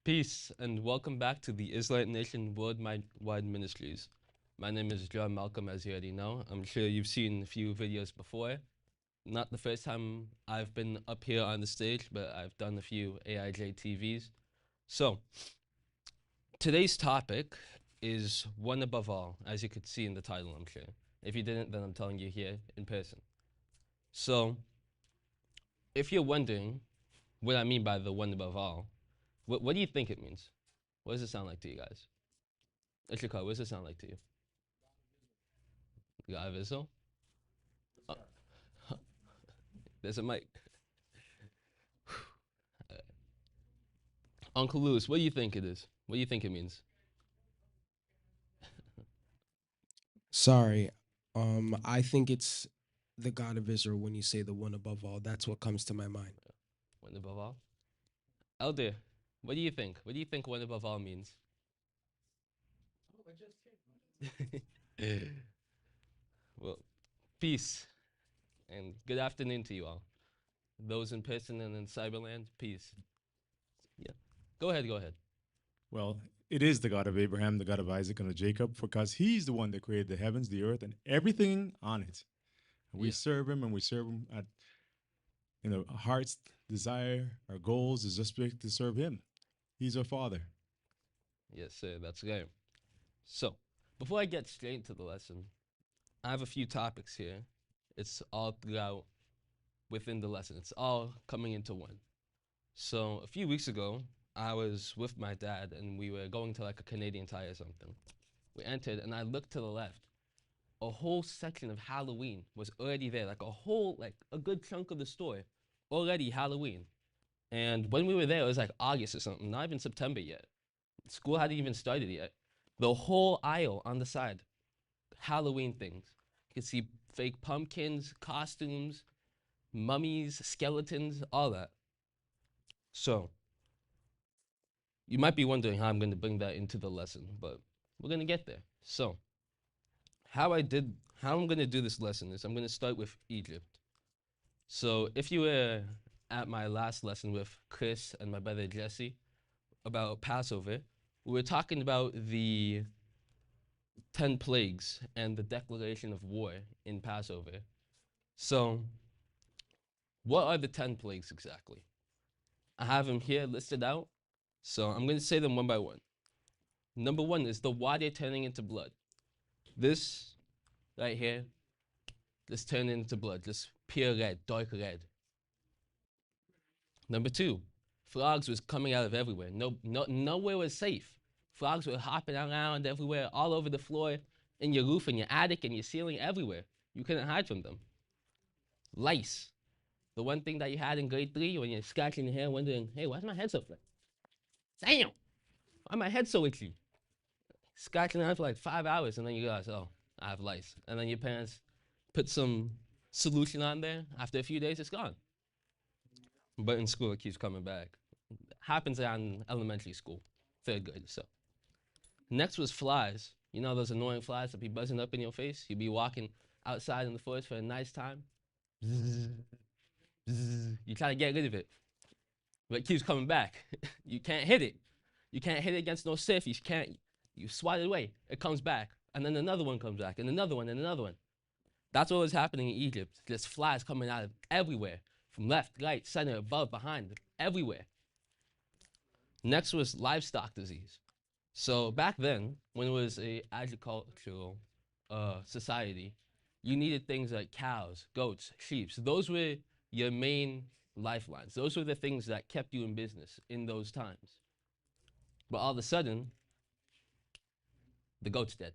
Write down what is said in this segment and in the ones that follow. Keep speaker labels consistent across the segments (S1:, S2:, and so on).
S1: Peace and welcome back to the Israelite Nation Worldwide Ministries. My name is John Malcolm, as you already know. I'm sure you've seen a few videos before. Not the first time I've been up here on the stage, but I've done a few AIJ TVs. So, today's topic is one above all, as you could see in the title, I'm sure. If you didn't, then I'm telling you here in person. So, if you're wondering what I mean by the one above all, what do you think it means? What does it sound like to you guys? Ishikar, what does it sound like to you? You got a visual? There's a mic. Uncle Lewis, what do you think it is? What do you think it means?
S2: Sorry. I think it's the God of Israel when you say the one above all. That's what comes to my mind.
S1: One above all? Elder, what do you think? What do you think one above all means? Well, peace and good afternoon to you all. Those in person and in Cyberland, peace. Yeah. Go ahead, go ahead.
S3: Well, it is the God of Abraham, the God of Isaac, and of Jacob, because he's the one that created the heavens, the earth, and everything on it. And we
S1: Yeah.
S3: serve him, and we serve him at, our heart's desire, our goals is just to serve him. He's our Father.
S1: Yes, sir, that's right. So, before I get straight into the lesson, I have a few topics here. It's all throughout within the lesson. It's all coming into one. So, a few weeks ago, I was with my dad and we were going to like a Canadian Tire or something. We entered and I looked to the left. A whole section of Halloween was already there, like a good chunk of the store, already Halloween. And when we were there, it was like August or something, not even September yet. School hadn't even started yet. The whole aisle on the side, Halloween things. You could see fake pumpkins, costumes, mummies, skeletons, all that. So, you might be wondering how I'm going to bring that into the lesson, but we're going to get there. So, how I'm going to do this lesson is I'm going to start with Egypt. So, if you were at my last lesson with Chris and my brother Jesse about Passover, we were talking about the 10 plagues and the declaration of war in Passover. So, what are the 10 plagues exactly? I have them here listed out. So, I'm going to say them one by one. Number one is the water turning into blood. This right here, just turned into blood, just pure red, dark red. Number two, frogs was coming out of everywhere. Nowhere was safe. Frogs were hopping around everywhere, all over the floor, in your roof, in your attic, in your ceiling, everywhere. You couldn't hide from them. Lice, the one thing that you had in grade 3 when you're scratching your hair, wondering, hey, why's my head so flat? Damn, why my head so itchy? Scratching around for like 5 hours, and then you realize, oh, I have lice. And then your parents put some solution on there. After a few days, it's gone. But in school, it keeps coming back. Happens around elementary school, 3rd grade or so. Next was flies. You know those annoying flies that be buzzing up in your face? You'd be walking outside in the forest for a nice time. You try to get rid of it, but it keeps coming back. You can't hit it. You can't hit it against no surface. You swat it away. It comes back. And then another one comes back, and another one, and another one. That's what was happening in Egypt. Just flies coming out of everywhere, from left, right, center, above, behind, everywhere. Next was livestock disease. So back then, when it was a agricultural society, you needed things like cows, goats, sheep. So those were your main lifelines. Those were the things that kept you in business in those times. But all of a sudden, the goat's dead.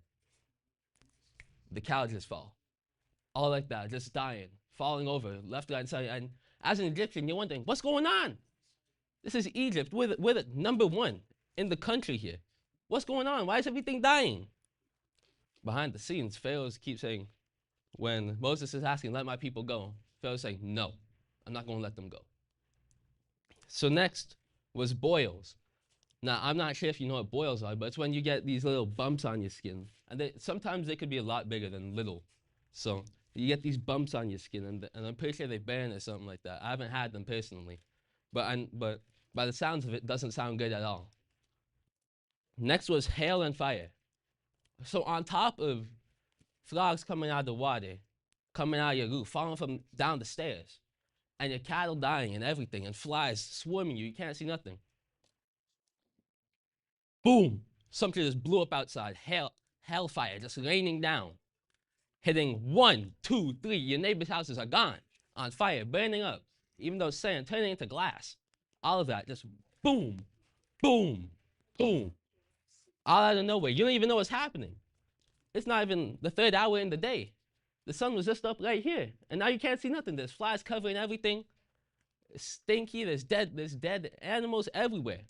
S1: The cow just fall. All like that, just dying, falling over, left, right, and side. And as an Egyptian, you're wondering, what's going on? This is Egypt. We're the number one in the country here. What's going on? Why is everything dying? Behind the scenes, Pharaohs keep saying, when Moses is asking, let my people go, Pharaoh's saying, no, I'm not going to let them go. So next was boils. Now, I'm not sure if you know what boils are, but it's when you get these little bumps on your skin. And sometimes they could be a lot bigger than little. So you get these bumps on your skin, and I'm pretty sure they burn or something like that. I haven't had them personally. But by the sounds of it, doesn't sound good at all. Next was hail and fire. So on top of frogs coming out of the water, coming out of your roof, falling from down the stairs, and your cattle dying and everything, and flies swarming you, you can't see nothing. Boom! Something just blew up outside. Hellfire just raining down, hitting 1, 2, 3. Your neighbors' houses are gone, on fire, burning up. Even though it's sand, turning into glass. All of that, just boom, boom, boom. All out of nowhere. You don't even know what's happening. It's not even the 3rd hour in the day. The sun was just up right here, and now you can't see nothing. There's flies covering everything. It's stinky. There's dead animals everywhere.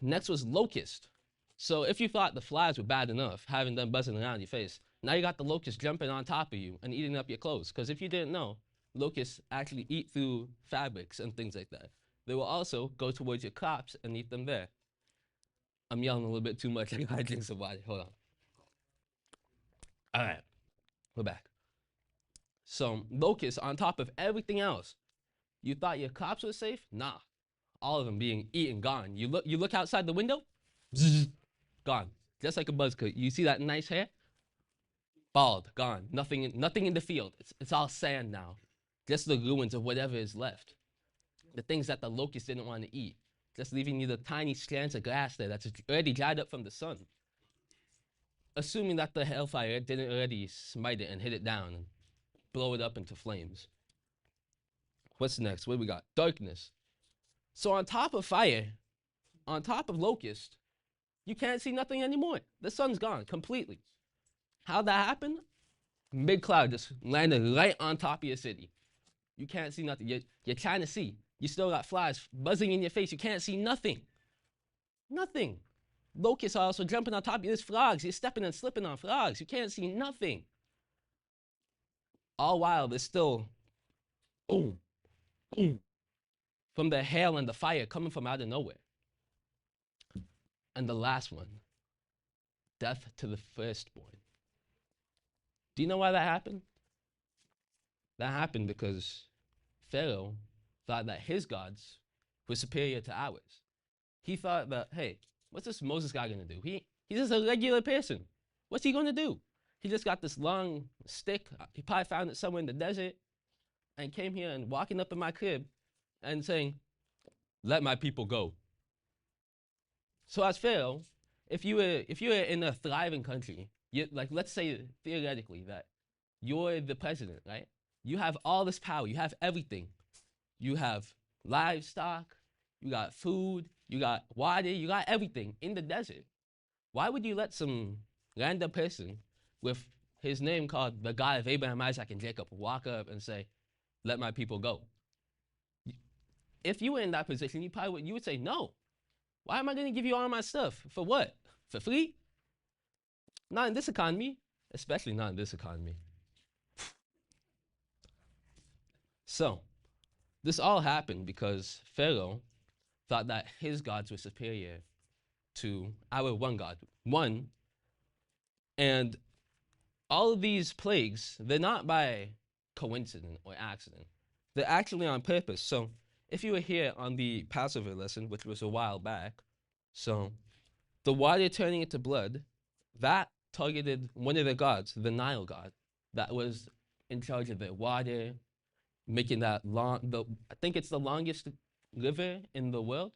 S1: Next was locust. So if you thought the flies were bad enough, having them buzzing around your face, now you got the locusts jumping on top of you and eating up your clothes. Because if you didn't know, locusts actually eat through fabrics and things like that. They will also go towards your crops and eat them there. I'm yelling a little bit too much. I gotta drink some water. Hold on. All right, we're back. So locusts on top of everything else. You thought your crops were safe? Nah, all of them being eaten, gone. You look outside the window, zzz, gone. Just like a buzz cut. You see that nice hair? Bald, gone. Nothing in the field. It's all sand now. Just the ruins of whatever is left. The things that the locusts didn't want to eat. Just leaving you the tiny strands of grass there that's already dried up from the sun. Assuming that the hellfire didn't already smite it and hit it down and blow it up into flames. What's next? What do we got? Darkness. So on top of fire, on top of locust, you can't see nothing anymore. The sun's gone completely. How'd that happen? Big cloud just landed right on top of your city. You can't see nothing. You're trying to see. You still got flies buzzing in your face. You can't see nothing. Nothing. Locusts are also jumping on top of you. There's frogs. You're stepping and slipping on frogs. You can't see nothing. All while there's still boom, boom, from the hail and the fire coming from out of nowhere. And the last one, death to the firstborn. Do you know why that happened? That happened because Pharaoh thought that his gods were superior to ours. He thought that, hey, what's this Moses guy gonna do? He's just a regular person. What's he gonna do? He just got this long stick. He probably found it somewhere in the desert and came here and walking up in my crib and saying, let my people go. So as Pharaoh, if you were in a thriving country, like let's say theoretically that you're the president, right? You have all this power, you have everything. You have livestock, you got food, you got water, you got everything in the desert. Why would you let some random person with his name called the God of Abraham, Isaac, and Jacob walk up and say, let my people go? If you were in that position, you would say, no. Why am I going to give you all my stuff? For what? For free? Not in this economy, especially not in this economy. So, this all happened because Pharaoh thought that his gods were superior to our one God. One, and all of these plagues, they're not by coincidence or accident. They're actually on purpose. So, if you were here on the Passover lesson, which was a while back, so the water turning into blood, that targeted one of the gods, the Nile god, that was in charge of the water, making that long, I think it's the longest river in the world,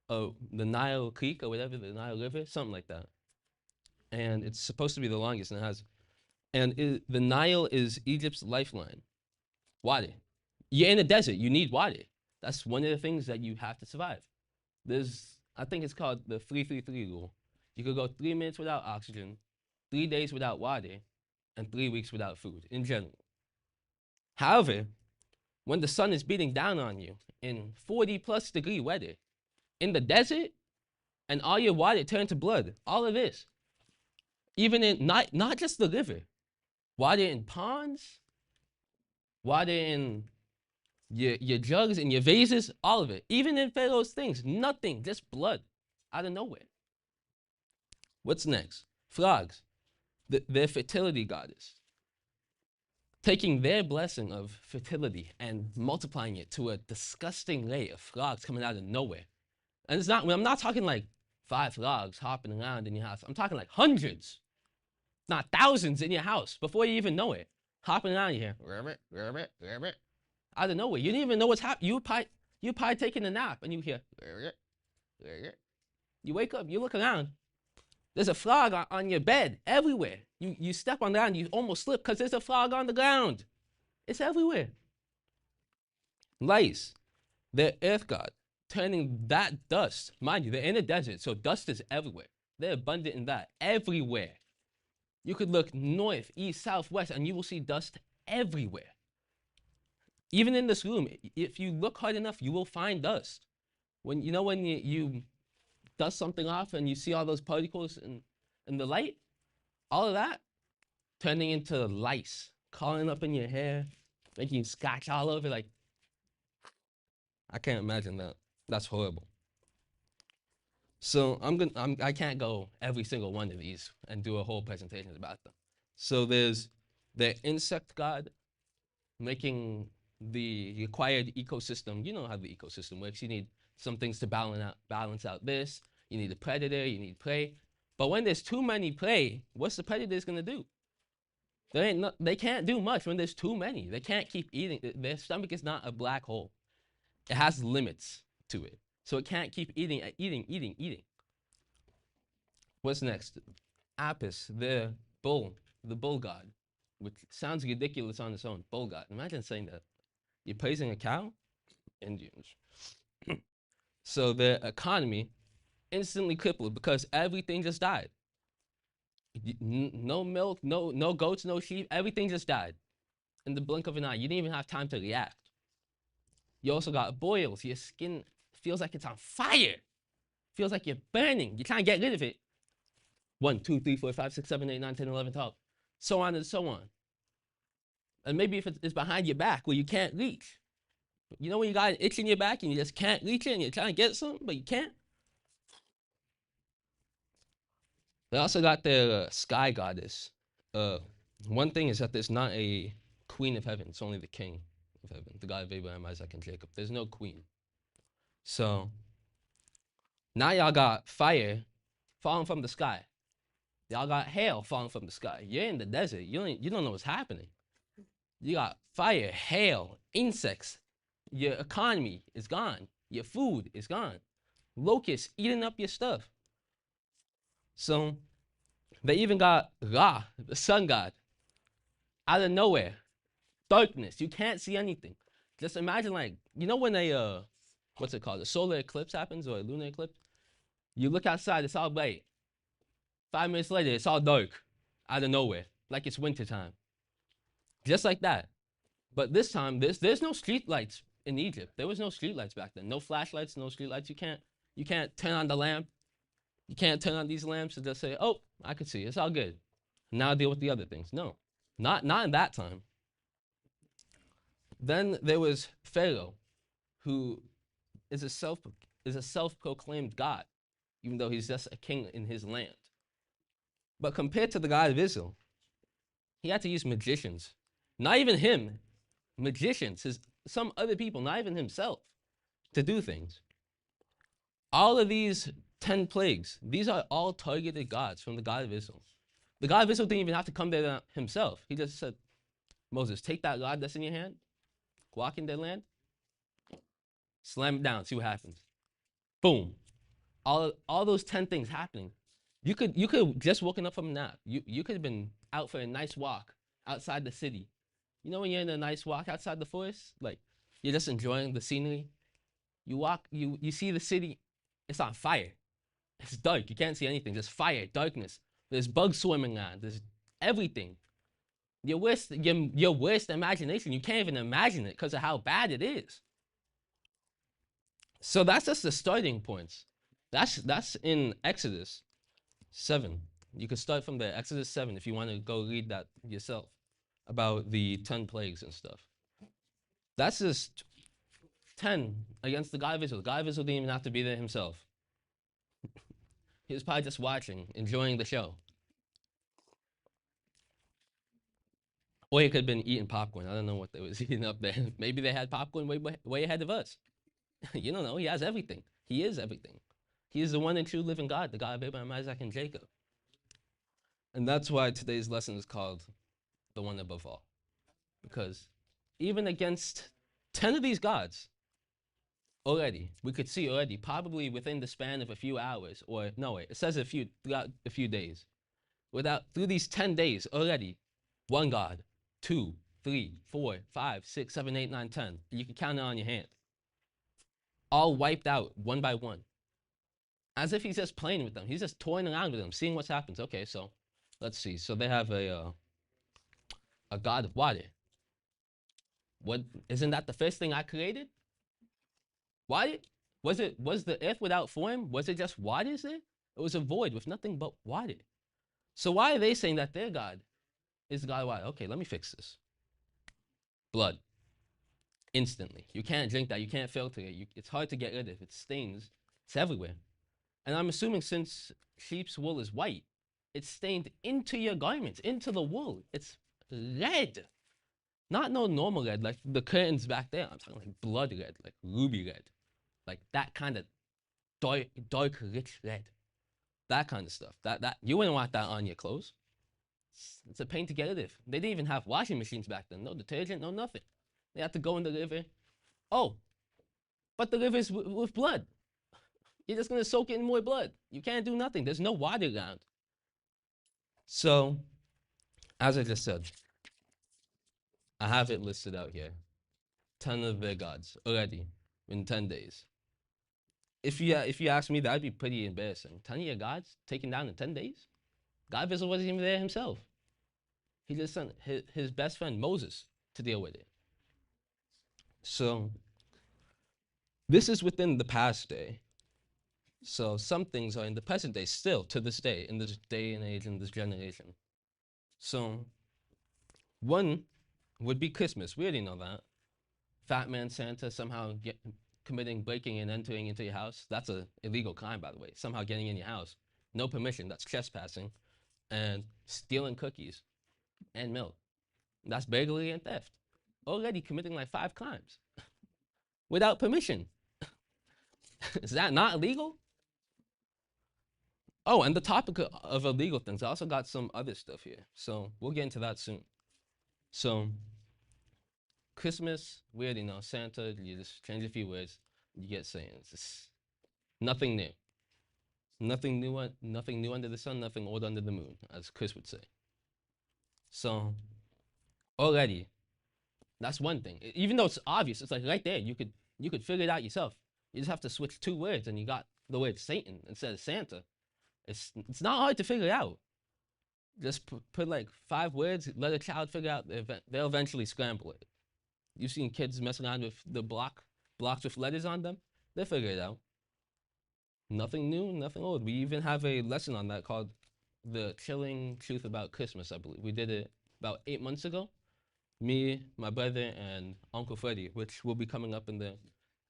S1: the Nile Creek or whatever, the Nile River, something like that. And it's supposed to be the longest, and the Nile is Egypt's lifeline. Water. You're in a desert, you need water. That's one of the things that you have to survive. I think it's called the 3-3-3 rule. You could go 3 minutes without oxygen, 3 days without water, and 3 weeks without food in general. However, when the sun is beating down on you in 40+ degree weather, in the desert, and all your water turned to blood, all of this, even in, not just the river, water in ponds, water in your jugs and your vases, all of it. Even in Pharaoh's things, nothing, just blood out of nowhere. What's next? Frogs, their fertility goddess. Taking their blessing of fertility and multiplying it to a disgusting lay of frogs coming out of nowhere. And it's not, I'm not talking like 5 frogs hopping around in your house. I'm talking like hundreds, not thousands in your house before you even know it. Hopping around you here. Rabbit, rabbit, rabbit. Out of nowhere. You didn't even know what's happening. You probably taking a nap and you hear rabbit, rabbit. You wake up, you look around. There's a frog on your bed everywhere. You step on that and you almost slip because there's a frog on the ground. It's everywhere. Lice, the earth god, turning that dust. Mind you, they're in a desert, so dust is everywhere. They're abundant in that, everywhere. You could look north, east, south, west, and you will see dust everywhere. Even in this room, if you look hard enough, you will find dust. When you dust something off and you see all those particles in the light, all of that turning into lice, crawling up in your hair, making you scratch all over. Like, I can't imagine that. That's horrible. So I can't go every single one of these and do a whole presentation about them. So there's the insect god, making the required ecosystem. You know how the ecosystem works. You need some things to balance out this. You need a predator, you need prey. But when there's too many prey, what's the predators gonna do? They can't do much when there's too many. They can't keep eating. Their stomach is not a black hole. It has limits to it. So it can't keep eating. What's next? Apis, the bull god, which sounds ridiculous on its own. Bull god. Imagine saying that. You're praising a cow? Indians. So the economy instantly crippled because everything just died. No milk, no goats, no sheep. Everything just died in the blink of an eye. You didn't even have time to react. You also got boils. Your skin feels like it's on fire. Feels like you're burning. You're trying to get rid of it. 1, 2, 3, 4, 5, 6, 7, 8, 9, 10, 11, 12. So on and so on. And maybe if it's behind your back where you can't reach. You know when you got an itch in your back and you just can't reach it and you're trying to get something, but you can't? They also got their sky goddess. One thing is that there's not a queen of heaven. It's only the king of heaven, the God of Abraham, Isaac, and Jacob. There's no queen. So now y'all got fire falling from the sky. Y'all got hail falling from the sky. You're in the desert. You don't know what's happening. You got fire, hail, insects. Your economy is gone. Your food is gone. Locusts eating up your stuff. So they even got Ra, the sun god, out of nowhere. Darkness. You can't see anything. Just imagine, like, you know when a what's it called? A solar eclipse happens or a lunar eclipse? You look outside, it's all bright. 5 minutes later, it's all dark, out of nowhere, like it's wintertime. Just like that. But this time, there's no street lights in Egypt. There was no street lights back then. No flashlights, no street lights. You can't turn on the lamp. You can't turn on these lamps and just say, oh, I could see. It's all good. Now deal with the other things. No, not in that time. Then there was Pharaoh, who is a self-proclaimed God, even though he's just a king in his land. But compared to the God of Israel, he had to use magicians. Not even him, magicians, some other people, not even himself, to do things. All of these 10 plagues, these are all targeted gods from the God of Israel. The God of Israel didn't even have to come there himself. He just said, Moses, take that rod that's in your hand, walk in their land, slam it down, see what happens. Boom. All those 10 things happening. You could just woken up from a nap. You could have been out for a nice walk outside the city. You know when you're in a nice walk outside the forest? Like, you're just enjoying the scenery. You walk, you see the city, it's on fire. It's dark, you can't see anything. There's fire, darkness. There's bugs swimming around. There's everything. Your worst imagination, you can't even imagine it because of how bad it is. So that's just the starting points. That's in Exodus 7. You can start from there, Exodus 7, if you want to go read that yourself about the 10 plagues and stuff. That's just 10 against the God of Israel. The God of Israel didn't even have to be there himself. He was probably just watching, enjoying the show. Or he could have been eating popcorn. I don't know what they was eating up there. Maybe they had popcorn way ahead of us. You don't know. He has everything. He is everything. He is the one and true living God, the God of Abraham, Isaac, and Jacob. And that's why today's lesson is called the one above all. Because even against 10 of these gods, already, we could see already, probably within the span of a few hours, or no, wait, it says throughout a few days. Through these 10 days already, one God, 2, 3, 4, 5, 6, 7, 8, 9, 10. You can count it on your hand. All wiped out one by one. As if he's just playing with them. He's just toying around with them, seeing what happens. Okay, so let's see. So they have a god of water. What, isn't that the first thing I created? Water? Was the earth without form? Was it just waters there? It was a void with nothing but water. So why are they saying that their God is the God of water? Okay, let me fix this. Blood. Instantly. You can't drink that. You can't filter it. It's hard to get rid of. It stains. It's everywhere. And I'm assuming since sheep's wool is white, it's stained into your garments, into the wool. It's red. Not no normal red, like the curtains back there. I'm talking like blood red, like ruby red. Like that kind of dark, rich red. That kind of stuff. That you wouldn't want that on your clothes. It's a pain to get rid of. They didn't even have washing machines back then. No detergent, no nothing. They had to go in the river. Oh, but the river's with blood. You're just going to soak it in more blood. You can't do nothing. There's no water around. So, as I just said, I have it listed out here. 10 of their gods already in 10 days. If you ask me, that'd be pretty embarrassing. 10 of your gods taken down in 10 days? God wasn't even there himself. He just sent his best friend Moses to deal with it. So, this is within the past day. So some things are in the present day still, to this day, in this day and age, in this generation. So one would be Christmas. We already know that. Fat man Santa somehow committing breaking and entering into your house. That's an illegal crime, by the way. Somehow getting in your house. No permission. That's trespassing. And stealing cookies and milk. That's burglary and theft. Already committing like 5 crimes. Without permission. Is that not illegal? Oh, and the topic of illegal things, I also got some other stuff here. So we'll get into that soon. So Christmas, we already know. Santa, you just change a few words, you get sayings. It's nothing new. Nothing new under the sun, nothing old under the moon, as Chris would say. So already, that's one thing. Even though it's obvious, it's like right there. You could figure it out yourself. You just have to switch 2 words and you got the word Satan instead of Santa. It's not hard to figure out. Just put like 5 words, let a child figure out. They'll eventually scramble it. You've seen kids mess around with the blocks with letters on them. They'll figure it out. Nothing new, nothing old. We even have a lesson on that called The Chilling Truth About Christmas, I believe. We did it about 8 months ago. Me, my brother, and Uncle Freddie, which will be coming up in the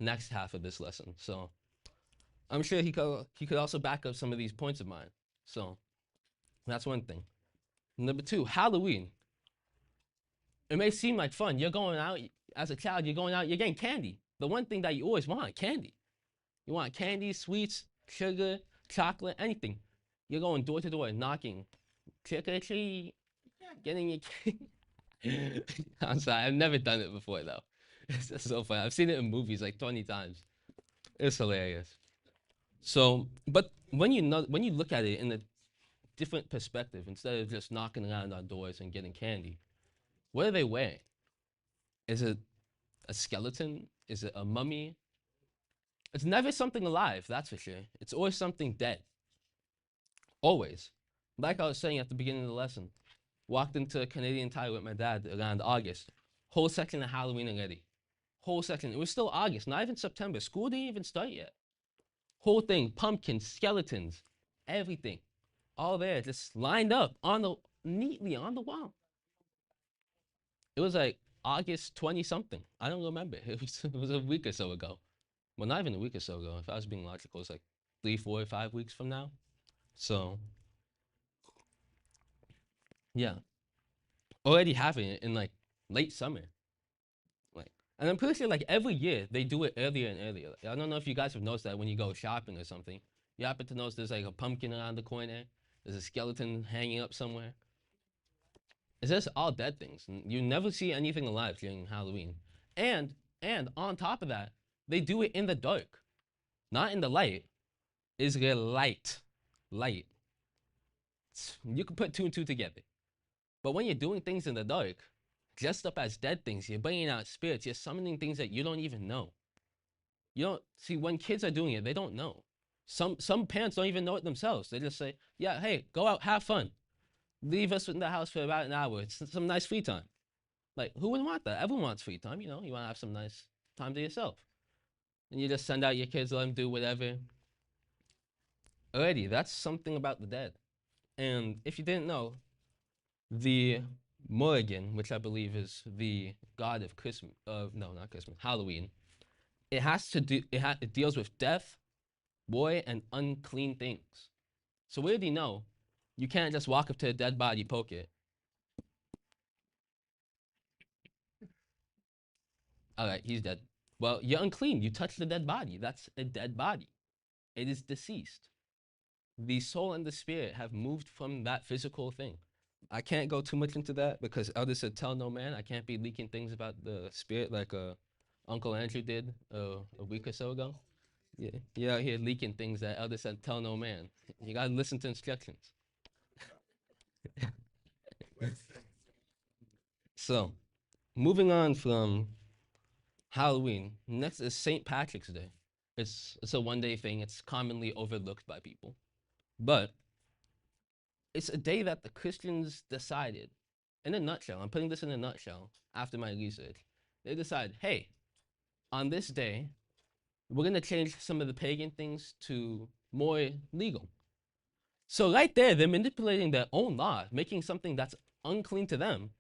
S1: next half of this lesson. So I'm sure he could also back up some of these points of mine. So that's one thing. Number 2, Halloween. It may seem like fun. You're going out as a child. You're going out. You're getting candy. The one thing that you always want, candy. You want candy, sweets, sugar, chocolate, anything. You're going door to door, knocking, trick or treat, getting your candy. I'm sorry. I've never done it before though. It's just so fun. I've seen it in movies like 20 times. It's hilarious. So, but when you look at it in a different perspective, instead of just knocking around on doors and getting candy, what are they wearing? Is it a skeleton? Is it a mummy? It's never something alive, that's for sure. It's always something dead. Always. Like I was saying at the beginning of the lesson, walked into a Canadian Tire with my dad around August. Whole section of Halloween already. Whole section. It was still August, not even September. School didn't even start yet. Whole thing, pumpkins, skeletons, everything. All there, just lined up neatly on the wall. It was like August 20 something. I don't remember. It was a week or so ago. Well, not even a week or so ago. If I was being logical, it's like 3, 4, 5 weeks from now. So, yeah. Already having it in like late summer. And I'm pretty sure like every year they do it earlier and earlier. I don't know if you guys have noticed that when you go shopping or something, You happen to notice there's like a pumpkin around the corner. There's a skeleton hanging up somewhere. It's just all dead things. You never see anything alive during Halloween. And and on top of that, they do it in the dark, not in the light. Israelite, light. You can put two and two together. But when you're doing things in the dark, dressed up as dead things, you're bringing out spirits. You're summoning things that you don't even know. You don't see when kids are doing it, they don't know. Some parents don't even know it themselves. They just say, "Yeah, hey, go out, have fun. Leave us in the house for about an hour. It's some nice free time." Like, who wouldn't want that? Everyone wants free time. You know, you want to have some nice time to yourself. And you just send out your kids, let them do whatever. Already, that's something about the dead. And if you didn't know, the Morrigan, which I believe is the god of Christmas, no, not Christmas, Halloween, it has to do, it deals with death, war, and unclean things. So we already know you can't just walk up to a dead body, poke it. All right, he's dead. Well, you're unclean. You touch the dead body. That's a dead body. It is deceased. The soul and the spirit have moved from that physical thing. I can't go too much into that because elders said, "Tell no man." I can't be leaking things about the spirit like Uncle Andrew did a week or so ago. Yeah, you're out here leaking things that elders said, "Tell no man." You gotta listen to instructions. So, moving on from Halloween, next is St. Patrick's Day. It's a one-day thing. It's commonly overlooked by people, but it's a day that the Christians decided, in a nutshell, I'm putting this in a nutshell after my research, they decide, hey, on this day, we're going to change some of the pagan things to more legal. So right there, they're manipulating their own law, making something that's unclean to them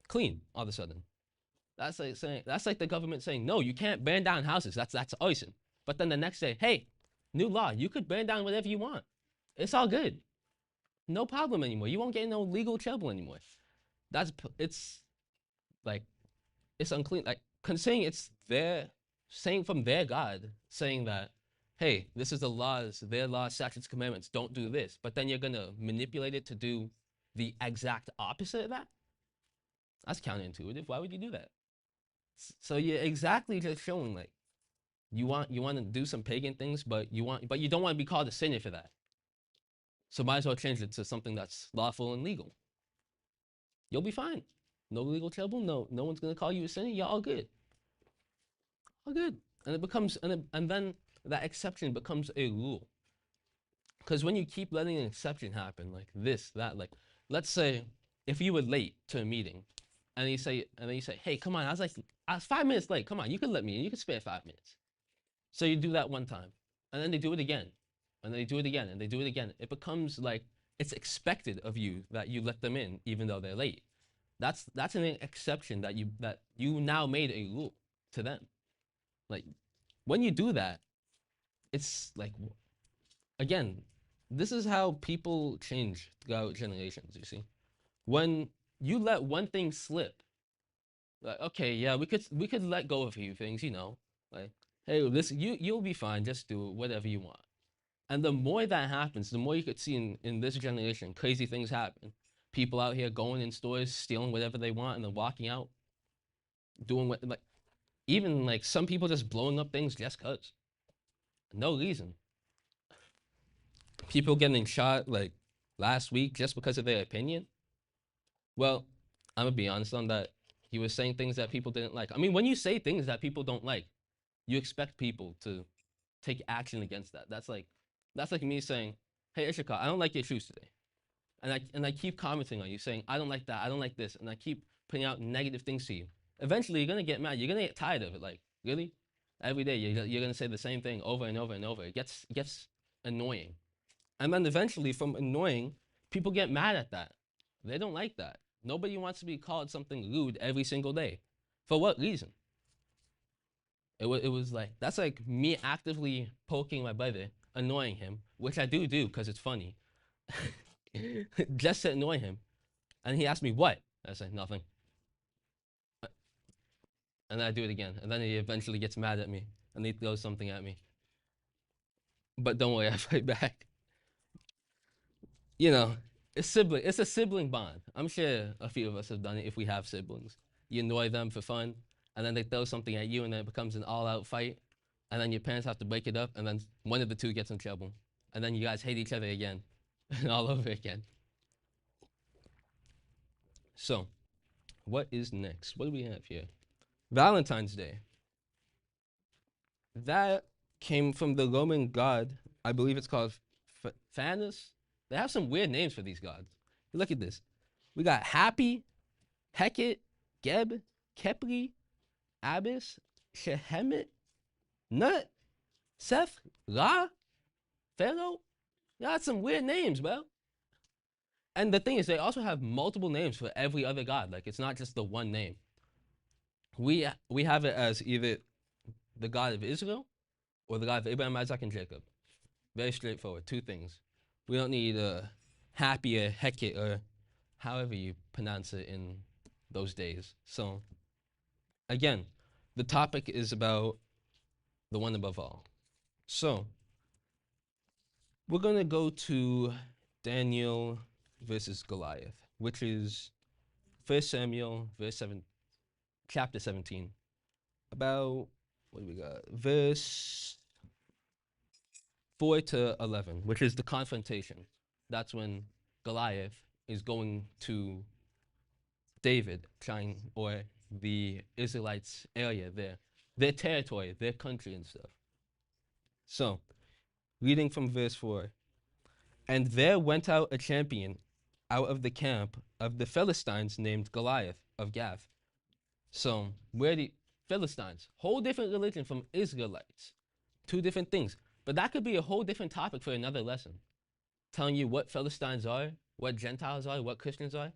S1: clean all of a sudden. That's like the government saying, no, you can't burn down houses. That's arson. But then the next day, hey, new law, you could burn down whatever you want. It's all good. No problem anymore. You won't get in no legal trouble anymore. It's like it's unclean. Like saying it's saying from their God, saying that, hey, this is their laws, statutes, commandments. Don't do this. But then you're gonna manipulate it to do the exact opposite of that. That's counterintuitive. Why would you do that? So you're exactly just showing like you want to do some pagan things, but you don't want to be called a sinner for that. So might as well change it to something that's lawful and legal. You'll be fine. No legal trouble. No one's gonna call you a sinner. You're all good. All good. And it becomes and then that exception becomes a rule. Because when you keep letting an exception happen, like this, that, like, let's say if you were late to a meeting, and then you say, hey, come on, I was 5 minutes late. Come on, you could let me in. You could spare 5 minutes. So you do that one time, and then they do it again, and they do it again, and they do it again. It becomes like it's expected of you that you let them in, even though they're late. That's an exception that you now made a rule to them. Like when you do that, it's like again, this is how people change throughout generations. You see, when you let one thing slip, like okay, yeah, we could let go of a few things, you know, like hey, this you'll be fine, just do whatever you want. And the more that happens, the more you could see in this generation, crazy things happen. People out here going in stores, stealing whatever they want, and then walking out, doing what like even like some people just blowing up things just cause, no reason. People getting shot like last week just because of their opinion. Well, I'm gonna be honest on that. He was saying things that people didn't like. I mean, when you say things that people don't like, you expect people to take action against that. That's like me saying, "Hey, Ishika, I don't like your shoes today," and I keep commenting on you saying, "I don't like that. I don't like this," and I keep putting out negative things to you. Eventually, you're gonna get mad. You're gonna get tired of it. Like, really, every day you're gonna say the same thing over and over and over. It gets annoying, and then eventually, from annoying, people get mad at that. They don't like that. Nobody wants to be called something rude every single day. For what reason? It was like, that's like me actively poking my brother, annoying him, which I do because it's funny, just to annoy him. And he asked me, what? I said, nothing. And then I do it again. And then he eventually gets mad at me and he throws something at me. But don't worry, I fight back. You know, it's a sibling bond. I'm sure a few of us have done it if we have siblings. You annoy them for fun, and then they throw something at you, and then it becomes an all-out fight, and then your parents have to break it up, and then one of the two gets in trouble, and then you guys hate each other again, and all over again. So, what is next? What do we have here? Valentine's Day. That came from the Roman god, I believe it's called Phanes. They have some weird names for these gods. Look at this. We got Happy, Hecate, Geb, Kepri, Abyss, Shehemet, Nut, Seth, Ra, Pharaoh. They got some weird names, bro. And the thing is, they also have multiple names for every other god. Like, it's not just the one name. We have it as either the God of Israel or the God of Abraham, Isaac, and Jacob. Very straightforward. Two things. We don't need Happy or Hecate or however you pronounce it in those days. So, again, the topic is about the one above all. So, we're going to go to Daniel versus Goliath, which is 1 Samuel chapter 17. About, what do we got? Verse 4 to 11, which is the confrontation. That's when Goliath is going to David, or the Israelites' area there, their territory, their country and stuff. So, reading from verse 4. And there went out a champion out of the camp of the Philistines named Goliath of Gath. So, where the Philistines, whole different religion from Israelites, two different things. But that could be a whole different topic for another lesson, telling you what Philistines are, what Gentiles are, what Christians are.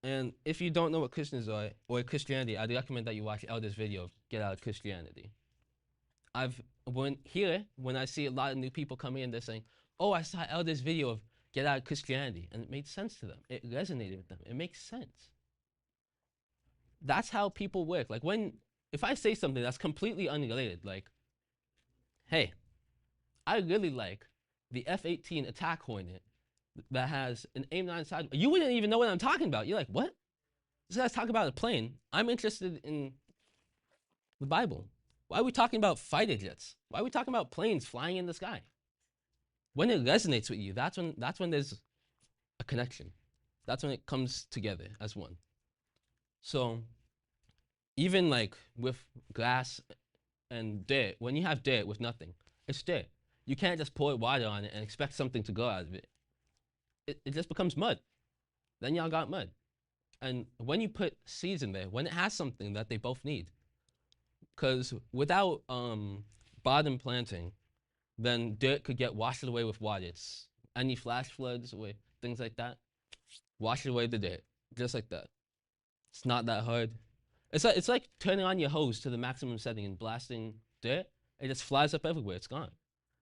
S1: And if you don't know what Christians are or Christianity, I'd recommend that you watch Elder's video of Get Out of Christianity. When I see a lot of new people coming in, they're saying, oh, I saw Elder's video of Get Out of Christianity, and it made sense to them. It resonated with them. It makes sense. That's how people work. Like if I say something that's completely unrelated, like, hey, I really like the F-18 attack Hornet that has an AIM-9 side. You wouldn't even know what I'm talking about. You're like, what? This guy's talking about a plane. I'm interested in the Bible. Why are we talking about fighter jets? Why are we talking about planes flying in the sky? When it resonates with you, that's when there's a connection. That's when it comes together as one. So even like with glass and dirt, when you have dirt with nothing, it's dirt. You can't just pour water on it and expect something to go out of it. It just becomes mud. Then y'all got mud. And when you put seeds in there, when it has something that they both need, because without bottom planting, then dirt could get washed away with water. It's any flash floods or things like that, wash away the dirt, just like that. It's not that hard. It's like turning on your hose to the maximum setting and blasting dirt. It just flies up everywhere. It's gone.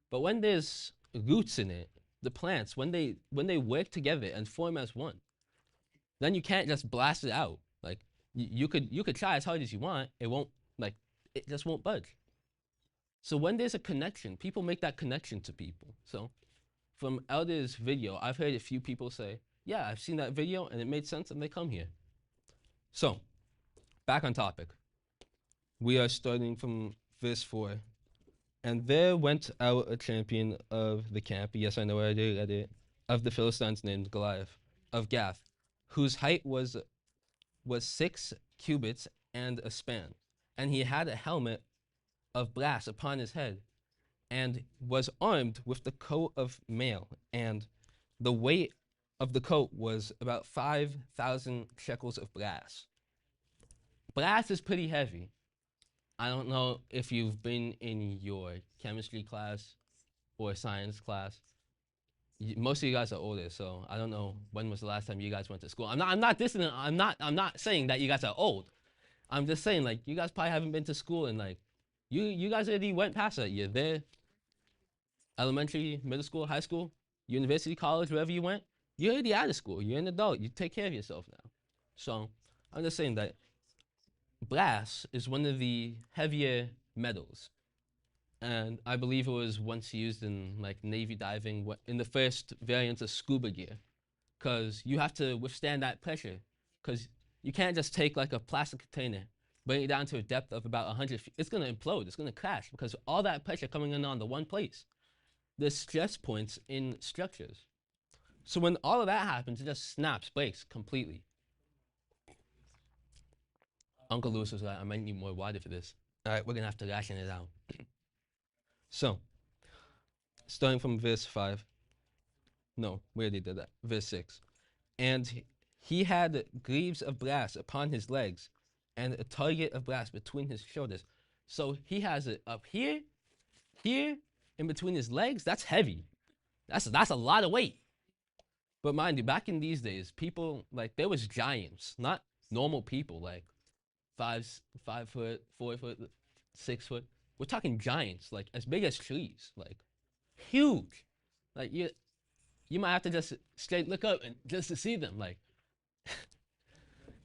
S1: But when there's roots in it, the plants, when they work together and form as one, then you can't just blast it out. Like you could try as hard as you want. It just won't budge. So when there's a connection, people make that connection to people. So from Elder's video, I've heard a few people say, yeah, I've seen that video and it made sense, and they come here. So back on topic. We are starting from verse 4. And there went out a champion of the camp, yes, I know I did read it, of the Philistines named Goliath, of Gath, whose height was 6 cubits and a span. And he had a helmet of brass upon his head, and was armed with the coat of mail, and the weight of the coat was about 5,000 shekels of brass. Brass is pretty heavy. I don't know if you've been in your chemistry class or science class. Most of you guys are older, so I don't know when was the last time you guys went to school. I'm not saying that you guys are old. I'm just saying, like, you guys probably haven't been to school, and like you guys already went past that. You're there, elementary, middle school, high school, university, college, wherever you went. You're already out of school. You're an adult. You take care of yourself now. So I'm just saying that brass is one of the heavier metals, and I believe it was once used in like Navy diving in the first variant of scuba gear, because you have to withstand that pressure, because you can't just take like a plastic container, bring it down to a depth of about 100 feet. It's going to implode. It's going to crash because all that pressure coming in on the one place. There's stress points in structures. So when all of that happens, it just snaps, breaks completely. Uncle Lewis was like, I might need more water for this. All right, we're going to have to ration it out. So, starting from verse 5. No, we already did that. Verse 6. And he had greaves of brass upon his legs and a target of brass between his shoulders. So he has it up here, here, in between his legs. That's heavy. That's a lot of weight. But mind you, back in these days, people, like, there was giants, not normal people, like 5 foot, 4 foot, 6 foot. We're talking giants, like as big as trees, like huge. Like you might have to just straight look up and just to see them. Like,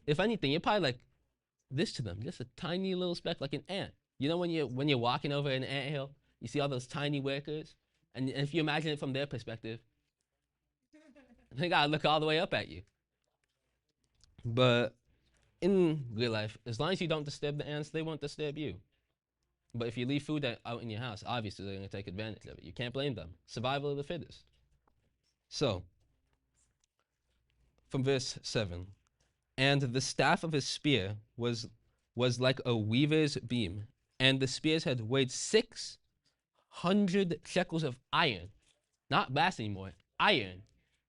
S1: if anything, you're probably like this to them, just a tiny little speck, like an ant. You know when you're walking over an anthill, you see all those tiny workers, and if you imagine it from their perspective, they gotta look all the way up at you. But in real life, as long as you don't disturb the ants, they won't disturb you. But if you leave food out in your house, obviously they're gonna take advantage of it. You can't blame them. Survival of the fittest. So, from verse 7, and the staff of his spear was like a weaver's beam, and the spear's head weighed 600 shekels of iron, not brass anymore, iron,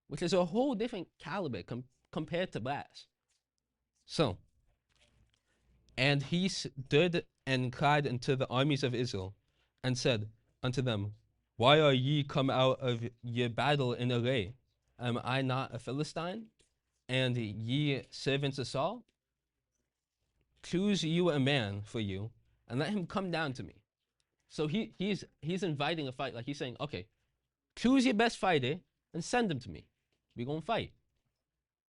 S1: which is a whole different caliber compared to brass. So, and he stood and cried unto the armies of Israel, and said unto them, Why are ye come out of your battle in array? Am I not a Philistine, and ye servants of Saul? Choose you a man for you, and let him come down to me. So he's inviting a fight. Like he's saying, okay, choose your best fighter and send him to me. We're going to fight.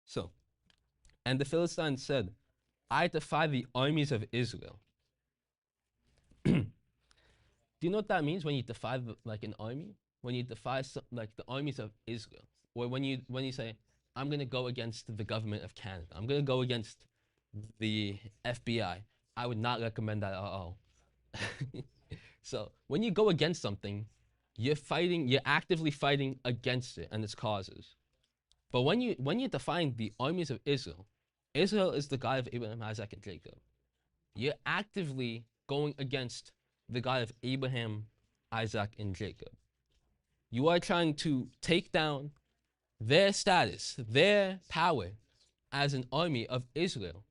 S1: So, and the Philistines said, I defy the armies of Israel. Do you know what that means when you defy like an army? When you defy like the armies of Israel, or when you say, I'm going to go against the government of Canada, I'm going to go against the FBI. I would not recommend that at all. So when you go against something, you're actively fighting against it and its causes. But when you define the armies of Israel, Israel is the God of Abraham, Isaac, and Jacob. You're actively going against the God of Abraham, Isaac, and Jacob. You are trying to take down their status, their power as an army of Israel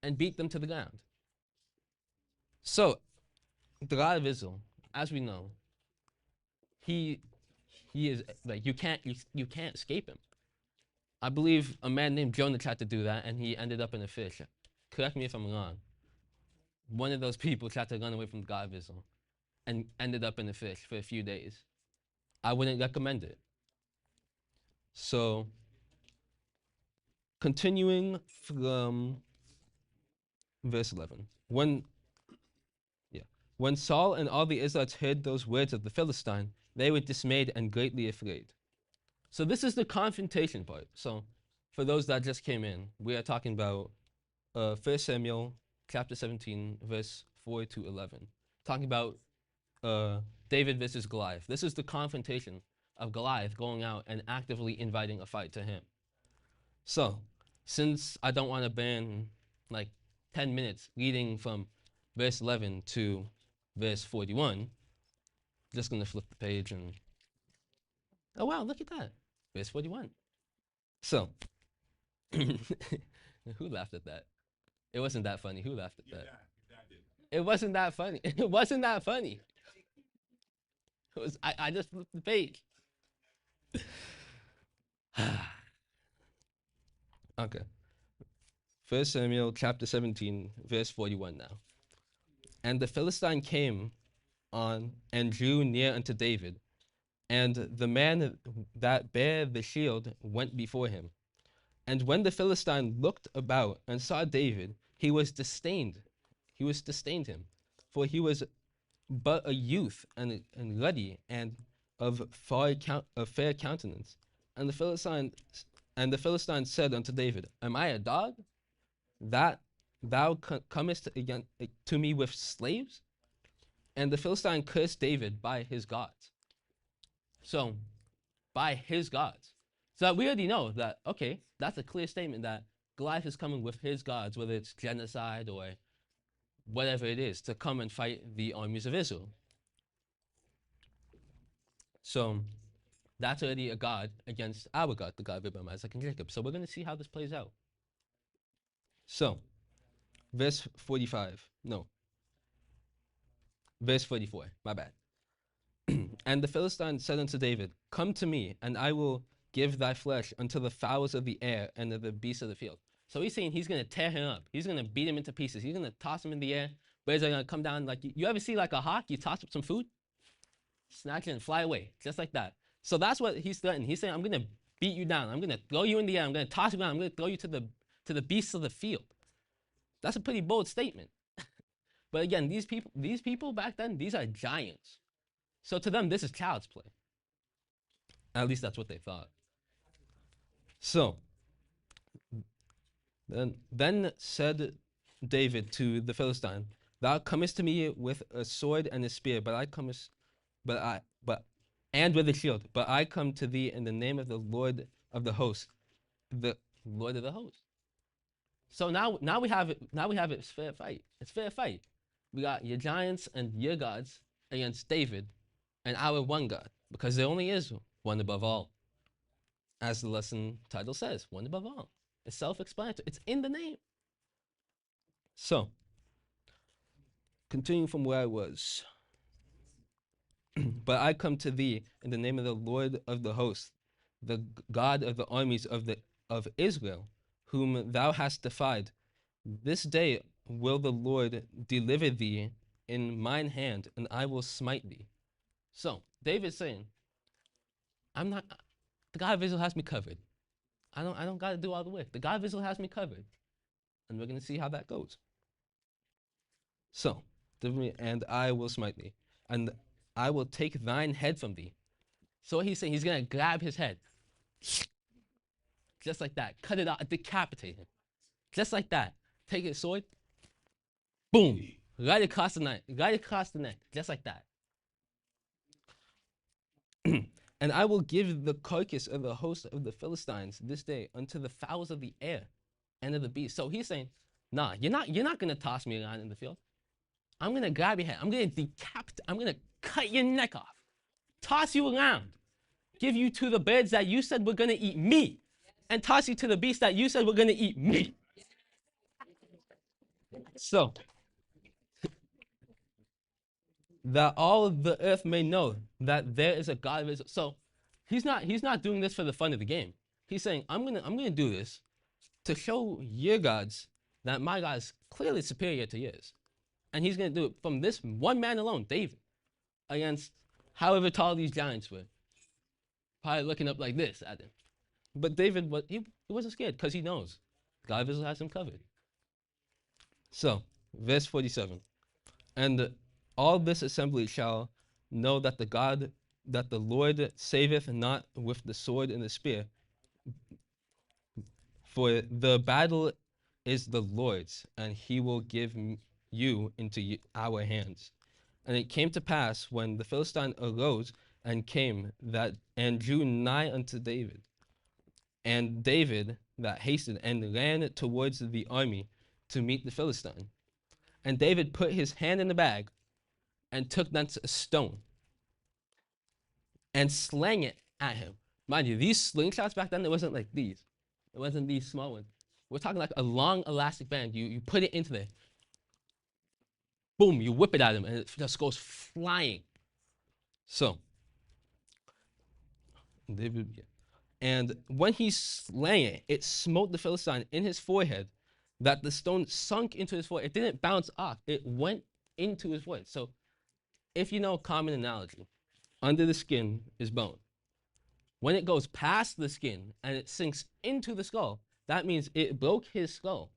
S1: and beat them to the ground. So, the God of Israel, as we know, he is like you can't escape him. I believe a man named Jonah tried to do that and he ended up in a fish. Correct me if I'm wrong. One of those people tried to run away from the God of Israel and ended up in a fish for a few days. I wouldn't recommend it. So, continuing from verse 11. When Saul and all the Israelites heard those words of the Philistine, they were dismayed and greatly afraid. So this is the confrontation part. So for those that just came in, we are talking about 1 Samuel chapter 17, verse 4 to 11. Talking about David versus Goliath. This is the confrontation of Goliath going out and actively inviting a fight to him. So, since I don't want to burn like 10 minutes leading from verse 11 to verse 41, just going to flip the page and, oh wow, look at that, verse 41. So, who laughed at that? It wasn't that funny. Who laughed at that? It wasn't that funny. It wasn't that funny. It was, I just flipped the page. Okay. 1 Samuel chapter 17, verse 41 now. And the Philistine came on and drew near unto David, and the man that bare the shield went before him. And when the Philistine looked about and saw David, he was disdained. He was disdained him, for he was but a youth and ruddy and of fair countenance. And the Philistine said unto David, Am I a dog that thou comest again to me with slaves? And the Philistine cursed David by his gods. So, by his gods. So we already know that, okay, that's a clear statement that Goliath is coming with his gods, whether it's genocide or whatever it is, to come and fight the armies of Israel. So that's already a god against our God, the God of Abraham, Isaac, and Jacob. So we're going to see how this plays out. So, verse 45. No. Verse 44. My bad. And the Philistine said unto David, Come to me, and I will give thy flesh unto the fowls of the air and to the beasts of the field. So he's saying he's going to tear him up. He's going to beat him into pieces. He's going to toss him in the air. Birds are going to come down. Like you ever see like a hawk? You toss up some food, snatch it and fly away, just like that. So that's what he's threatening. He's saying, I'm going to beat you down. I'm going to throw you in the air. I'm going to toss you down. I'm going to throw you to the beasts of the field. That's a pretty bold statement. But again, these people back then, these are giants. So to them, this is child's play. At least that's what they thought. So then said David to the Philistine, Thou comest to me with a sword and a spear, and with a shield. But I come to thee in the name of the Lord of the hosts, the Lord of the hosts. So now we have it. Now we have it. It's fair fight. It's fair fight. We got your giants and your gods against David and our one God, because there only is one above all. As the lesson title says, one above all. It's self-explanatory. It's in the name. So, continuing from where I was. But I come to thee in the name of the Lord of the hosts, the God of the armies of Israel, whom thou hast defied. This day will the Lord deliver thee in mine hand, and I will smite thee. So, David's saying, the God of Israel has me covered. I don't got to do all the work. The God of Israel has me covered. And we're going to see how that goes. So, and I will smite thee, and I will take thine head from thee. So what he's saying, he's going to grab his head. Just like that. Cut it out, decapitate him. Just like that. Take his sword, boom, right across the neck, just like that. And I will give the carcass of the host of the Philistines this day unto the fowls of the air and of the beasts. So he's saying, nah, you're not gonna toss me around in the field. I'm gonna grab your head. I'm gonna decapitate. I'm gonna cut your neck off, toss you around, give you to the birds that you said were gonna eat me, and toss you to the beasts that you said were gonna eat me. So that all the earth may know that there is a God of Israel. So he's not doing this for the fun of the game. He's saying, I'm gonna do this to show your gods that my God is clearly superior to yours. And he's gonna do it from this one man alone, David, against however tall these giants were. Probably looking up like this at him. But David he wasn't scared because he knows God of Israel has him covered. So, verse 47. And all this assembly shall know that the Lord saveth not with the sword and the spear, for the battle is the Lord's, and he will give you into our hands. And it came to pass, when the Philistine arose and came, and drew nigh unto David, and David that hasted and ran towards the army to meet the Philistine. And David put his hand in the bag and took thence a stone and slang it at him. Mind you, these slingshots back then, it wasn't like these. It wasn't these small ones. We're talking like a long elastic band. You put it into there. Boom, you whip it at him and it just goes flying. So, and when he slang it, it smote the Philistine in his forehead, that the stone sunk into his forehead. It didn't bounce off. It went into his forehead. So, if you know a common analogy, under the skin is bone. When it goes past the skin and it sinks into the skull, that means it broke his skull,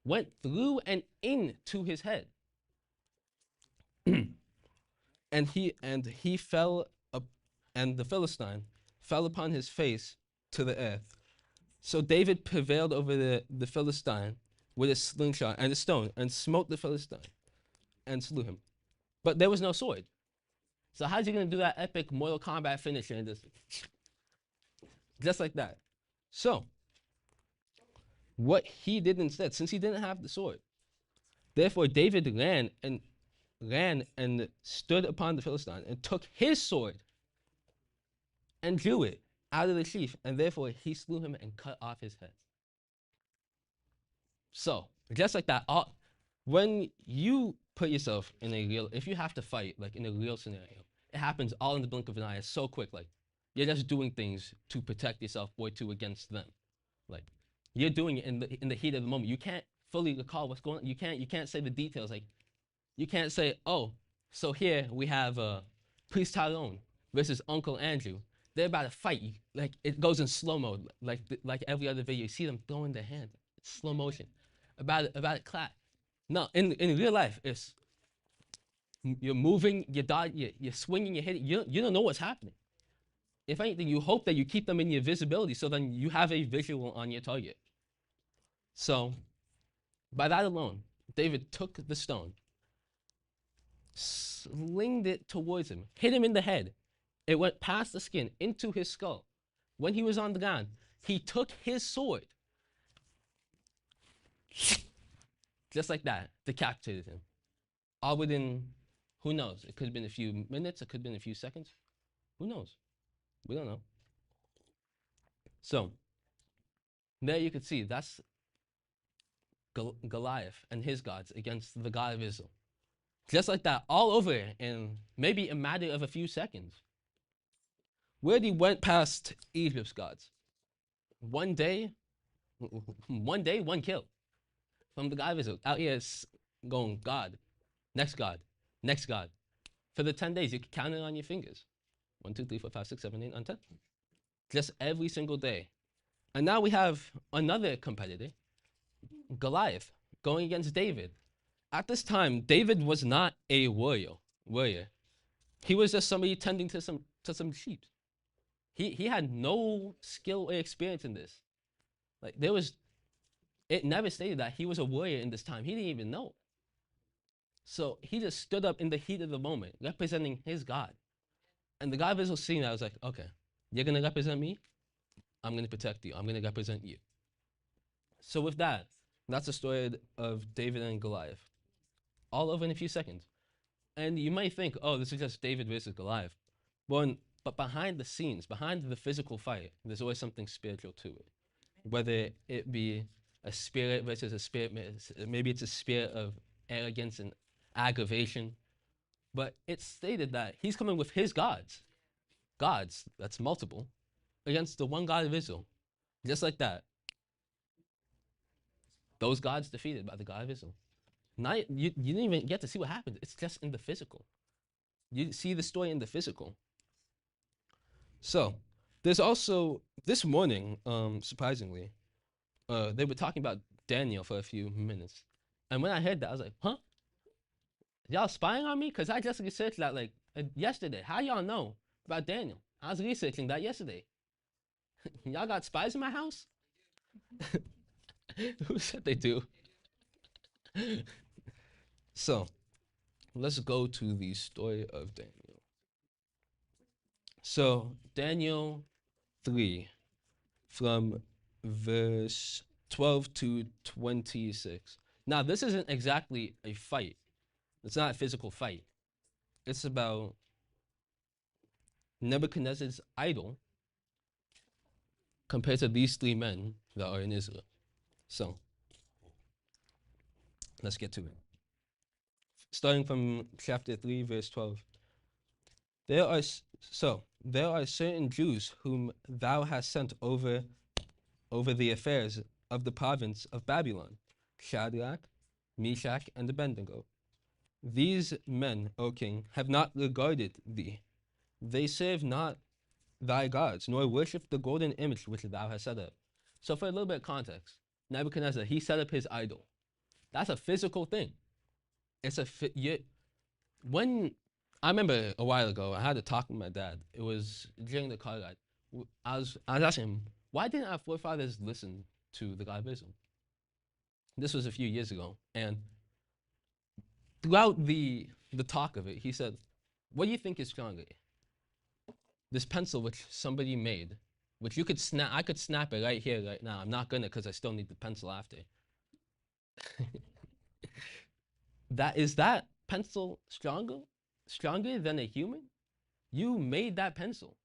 S1: went through and into his head. and he fell up, and the Philistine fell upon his face to the earth. So David prevailed over the Philistine with a slingshot and a stone, and smote the Philistine and slew him. But there was no sword. So how's he gonna do that epic Mortal Kombat finisher and just like that? So what he did instead, since he didn't have the sword, therefore David ran and stood upon the Philistine and took his sword and drew it out of the sheath, and therefore he slew him and cut off his head. So just like that, when you put yourself in a real, if you have to fight like in a real scenario, it happens all in the blink of an eye. It's so quick. Like you're just doing things to protect yourself or to against them. Like you're doing it in the heat of the moment. You can't fully recall what's going on. You can't say the details. Like you can't say, oh, so here we have Priest Tyrone versus Uncle Andrew. They're about to fight. Like it goes in slow mo, like every other video. You see them throwing their hand. It's slow motion. About it clap. No, in real life, it's you're moving, you're swinging, you're hitting. You don't know what's happening. If anything, you hope that you keep them in your visibility, so then you have a visual on your target. So, by that alone, David took the stone, slinged it towards him, hit him in the head. It went past the skin into his skull. When he was on the ground, he took his sword, just like that, decapitated him. All within, who knows? It could have been a few minutes, it could have been a few seconds. Who knows? We don't know. So, there you could see that's Goliath and his gods against the God of Israel. Just like that, all over in maybe a matter of a few seconds. Where he went past Egypt's gods. One day, one kill from the God of Israel. Out here going, God, next God, next God. For the 10 days, you can count it on your fingers. 1, 2, 3, 4, 5, 6, 7, 8, 9, 10. Just every single day. And now we have another competitor, Goliath, going against David. At this time, David was not a warrior. He was just somebody tending to some sheep. He had no skill or experience in this. Like it never stated that he was a warrior in this time. He didn't even know. So he just stood up in the heat of the moment, representing his God. And the God of Israel seeing that was like, okay, you're gonna represent me, I'm gonna protect you, I'm gonna represent you. So with that, that's the story of David and Goliath. All over in a few seconds. And you might think, oh, this is just David versus Goliath. But behind the scenes, behind the physical fight, there's always something spiritual to it. Whether it be a spirit versus a spirit, maybe it's a spirit of arrogance and aggravation. But it's stated that he's coming with his gods, that's multiple, against the one God of Israel. Just like that. Those gods defeated by the God of Israel. You didn't even get to see what happened. It's just in the physical. You see the story in the physical. So, there's also, this morning, surprisingly, they were talking about Daniel for a few minutes. And when I heard that, I was like, huh? Y'all spying on me? Because I just researched that like yesterday. How y'all know about Daniel? I was researching that yesterday. Y'all got spies in my house? Who said they do? So, let's go to the story of Daniel. So, Daniel 3, from verse 12 to 26. Now, this isn't exactly a fight. It's not a physical fight. It's about Nebuchadnezzar's idol compared to these three men that are in Israel. So, let's get to it. Starting from chapter 3, verse 12. There are certain Jews whom thou hast sent over the affairs of the province of Babylon, Shadrach, Meshach, and Abednego. These men, O king, have not regarded thee. They serve not thy gods, nor worship the golden image which thou hast set up. So for a little bit of context, Nebuchadnezzar, he set up his idol. That's a physical thing. It's when I remember a while ago, I had a talk with my dad. It was during the car ride. I was asking him, why didn't our forefathers listen to the God of Israel? This was a few years ago. And throughout the talk of it, he said, what do you think is stronger? This pencil which somebody made, which you could snap, I could snap it right here, right now. I'm not gonna because I still need the pencil after. That pencil stronger than a human? You made that pencil.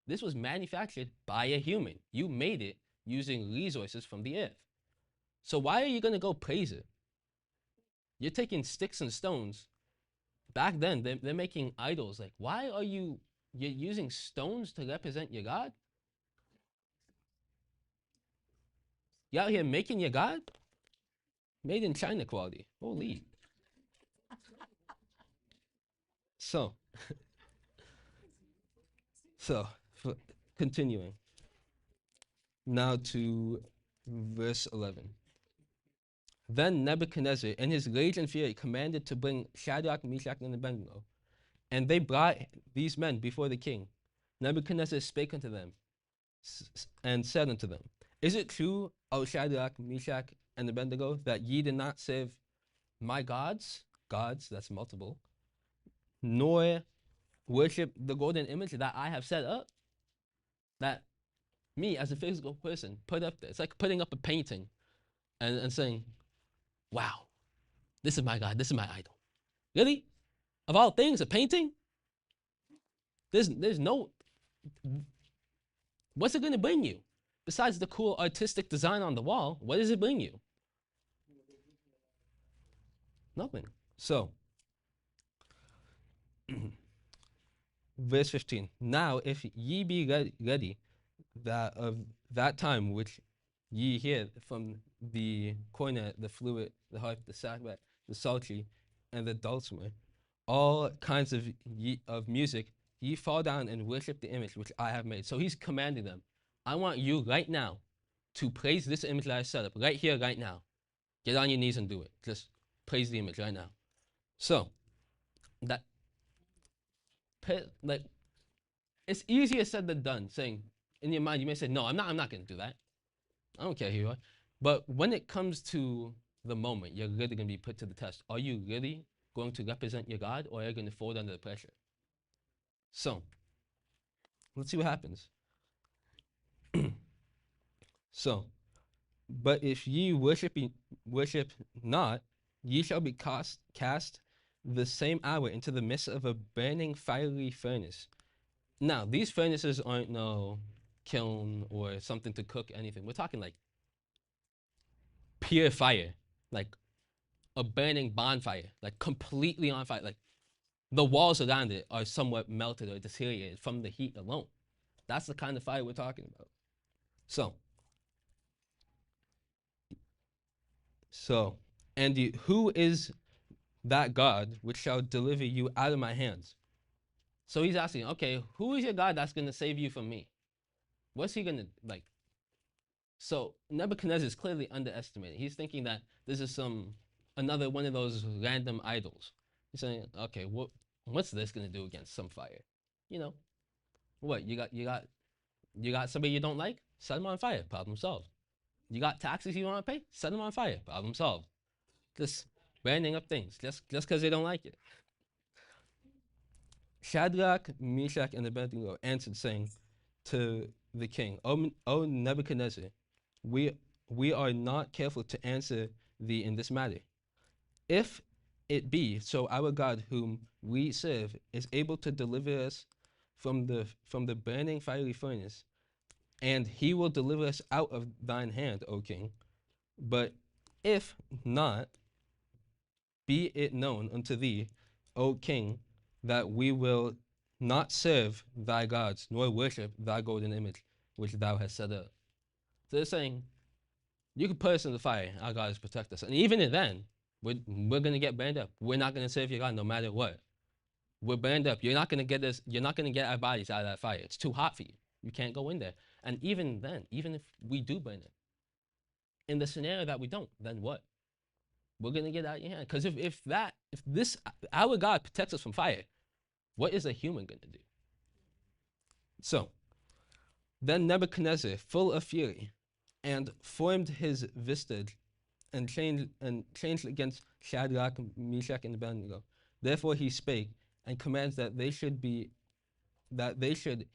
S1: This was manufactured by a human. You made it using resources from the earth. So why are you gonna go praise it? You're taking sticks and stones. Back then, they're making idols. Like, why are you're using stones to represent your God? You out here making your God? Made in China quality. Holy. So, so continuing. Now to verse 11. Then Nebuchadnezzar, in his rage and fury, commanded to bring Shadrach, Meshach, and Abednego. And they brought these men before the king. Nebuchadnezzar spake unto them, and said unto them, Is it true, O Shadrach, Meshach, and Abednego, that ye did not serve my gods, that's multiple, nor worship the golden image that I have set up? That me, as a physical person, put up there. It's like putting up a painting and saying, wow, this is my God, this is my idol. Really? Of all things, a painting? There's no, what's it gonna bring you? Besides the cool artistic design on the wall, what does it bring you? Nothing. So, verse 15. Now, if ye be ready, that of that time which ye hear from the cornet, the flute, the harp, the sackbut, the psaltery, and the dulcimer, all kinds of music, ye fall down and worship the image which I have made. So he's commanding them, I want you right now to praise this image that I set up, right here, right now. Get on your knees and do it. Just praise the image right now. So, that, like, it's easier said than done, saying, in your mind, you may say, no, I'm not going to do that. I don't care who you are. But when it comes to the moment, you're really going to be put to the test. Are you really going to represent your God, or are you going to fold under the pressure? So, let's see what happens. So, but if ye worship not, ye shall be cast the same hour into the midst of a burning fiery furnace. Now, these furnaces aren't no kiln or something to cook anything. We're talking like pure fire, like a burning bonfire, like completely on fire. Like the walls around it are somewhat melted or deteriorated from the heat alone. That's the kind of fire we're talking about. So, and who is that God which shall deliver you out of my hands? So he's asking, okay, who is your God that's going to save you from me? What's he going to, like? So Nebuchadnezzar is clearly underestimating. He's thinking that this is another one of those random idols. He's saying, okay, what's this going to do against some fire? You know, what, you got somebody you don't like? Set them on fire, problem solved. You got taxes you want to pay? Set them on fire, problem solved. Just burning up things, just because they don't like it. Shadrach, Meshach, and Abednego answered, saying to the king, O Nebuchadnezzar, we are not careful to answer thee in this matter. If it be so, our God, whom we serve, is able to deliver us from the burning fiery furnace, and he will deliver us out of thine hand, O king. But if not, be it known unto thee, O king, that we will not serve thy gods, nor worship thy golden image, which thou hast set up. So they're saying, you can put us in the fire, our God is protect us. And even then, we're going to get burned up. We're not going to serve your God no matter what. We're burned up. You're not going to get our bodies out of that fire. It's too hot for you. You can't go in there. And even then, even if we do burn it, in the scenario that we don't, then what? We're going to get out of your hand. Because if our God protects us from fire, What is a human going to do? So then Nebuchadnezzar, full of fury, and formed his vistage and changed against Shadrach, Meshach, and Abednego. Therefore he spake and commands that they should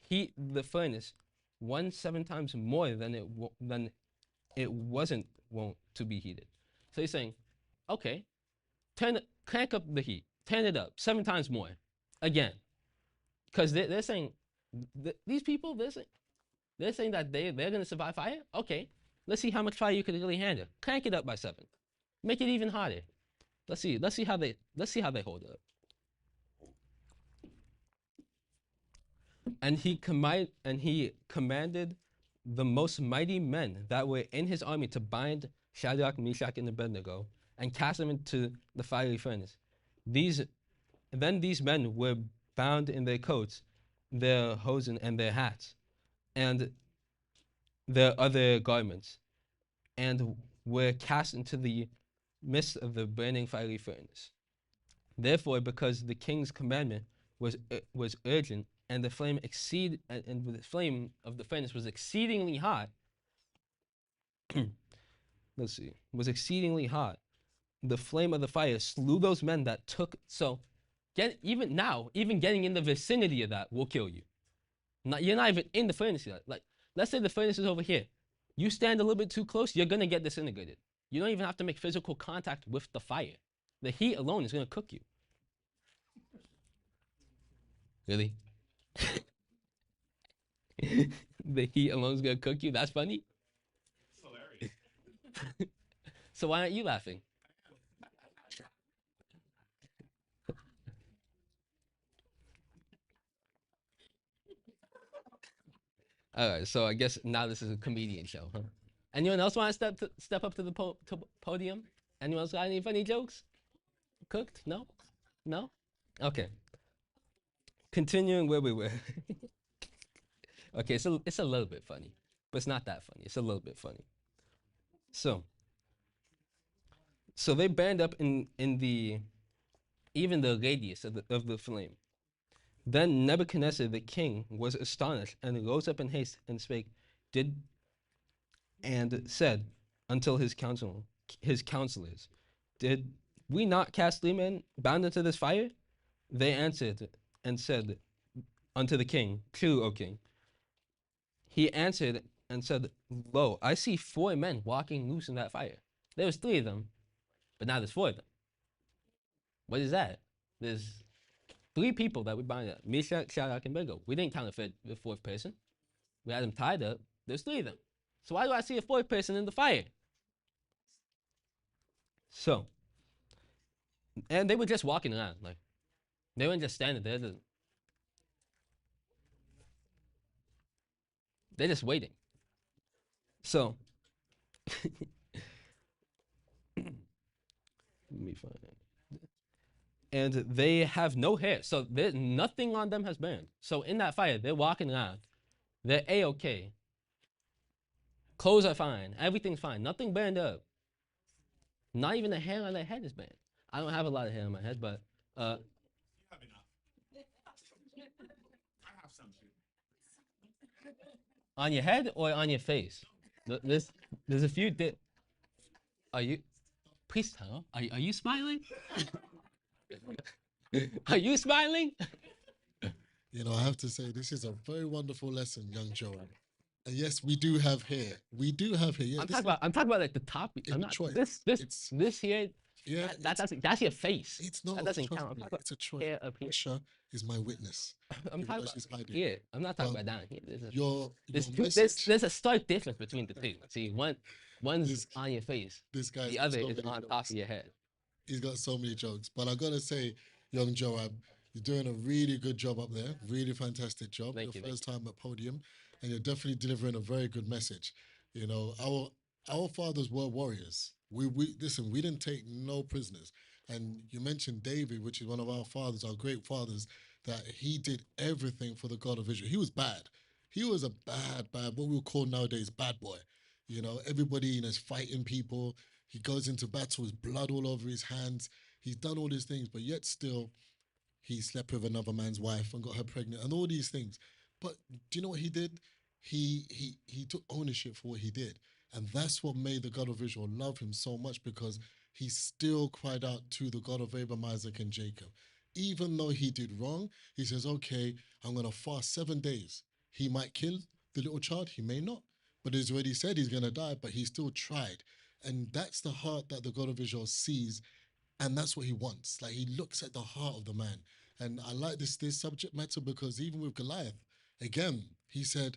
S1: heat the furnace 7 times more than it wasn't wont to be heated. So he's saying, okay, crank up the heat, turn it up 7 times more, again, because they're saying these people they're saying that they're gonna survive fire. Okay, let's see how much fire you could really handle. Crank it up by 7, make it even hotter. Let's see how they hold it up. And he commanded the most mighty men that were in his army to bind Shadrach, Meshach, and Abednego and cast them into the fiery furnace. Then these men were bound in their coats, their hosen, and their hats, and their other garments, and were cast into the midst of the burning fiery furnace. Therefore, because the king's commandment was urgent, and the flame of the furnace was exceedingly hot. Was exceedingly hot. The flame of the fire slew those men that took. So, even getting in the vicinity of that will kill you. You're not even in the furnace yet. Like, let's say the furnace is over here. You stand a little bit too close, you're gonna get disintegrated. You don't even have to make physical contact with the fire. The heat alone is gonna cook you. Really? The heat alone is gonna cook you? That's funny?
S3: Hilarious.
S1: So why aren't you laughing? All right, so I guess now this is a comedian show, huh? Anyone else want to step up to the podium? Anyone else got any funny jokes? Cooked? No? No? Okay. Continuing where we were. Okay, so it's a little bit funny, but it's not that funny. It's a little bit funny. So they burned up in the even the radius of the flame. Then Nebuchadnezzar the king was astonished and rose up in haste and and said until his counselors, did we not cast 3 men bound into this fire? They answered and said unto the king, true, O king. He answered and said, lo, I see 4 men walking loose in that fire. There was 3 of them, but now there's 4 of them. What is that? There's 3 people that we bind up. Meshach, Shadrach, and Abednego. We didn't count the 4th person. We had them tied up. There's 3 of them. So why do I see a 4th person in the fire? So, and they were just walking around. Like, they weren't just standing there. They're just waiting. So, let me find it. And they have no hair. So nothing on them has burned. So in that fire, they're walking around. They're A-okay. Clothes are fine. Everything's fine. Nothing burned up. Not even the hair on their head is burned. I don't have a lot of hair on my head, but
S3: You have enough. I have some too.
S1: on your head or on your face? There's a few. Are you? Please tell. Are you smiling? Are you smiling?
S4: You know, I have to say, this is a very wonderful lesson, young Joab. And yes, we do have hair. We do have hair. Yeah,
S1: I'm talking about like the top. I'm not
S4: choice.
S1: This here.
S4: Yeah,
S1: That's your face.
S4: it's not.
S1: That doesn't
S4: trust
S1: count.
S4: me,
S1: I'm talking
S4: it's a choice.
S1: hair up here.
S4: Aisha is my witness.
S1: I'm
S4: Even
S1: talking
S4: though
S1: about
S4: she's hiding.
S1: here. I'm not talking
S4: But
S1: about down here.
S4: Your
S1: There's a stark difference between the 2. See, one's on your face.
S4: This guy's
S1: The
S4: got
S1: other
S4: so
S1: is
S4: many
S1: on top
S4: jokes.
S1: of your head.
S4: He's got so many jokes. But I gotta say, young Joab, you're doing a really good job up there. Really fantastic job.
S1: Thank you,
S4: Your first time at podium, and you're definitely delivering a very good message. You know, our fathers were warriors. We listen. We didn't take no prisoners. And you mentioned David, which is one of our fathers, our great fathers, that he did everything for the God of Israel. He was bad. He was a bad, what we would call nowadays bad boy. You know, everybody, you know, is fighting people. He goes into battle with blood all over his hands. He's done all these things, but yet still, he slept with another man's wife and got her pregnant and all these things. But do you know what he did? He took ownership for what he did. And that's what made the God of Israel love him so much, because he still cried out to the God of Abraham, Isaac, and Jacob. Even though he did wrong, he says, okay, I'm going to fast 7 days. He might kill the little child, he may not. But he's already said he's going to die, but he still tried. And that's the heart that the God of Israel sees, and that's what he wants. Like, he looks at the heart of the man. And I like this subject matter, because even with Goliath, again, he said,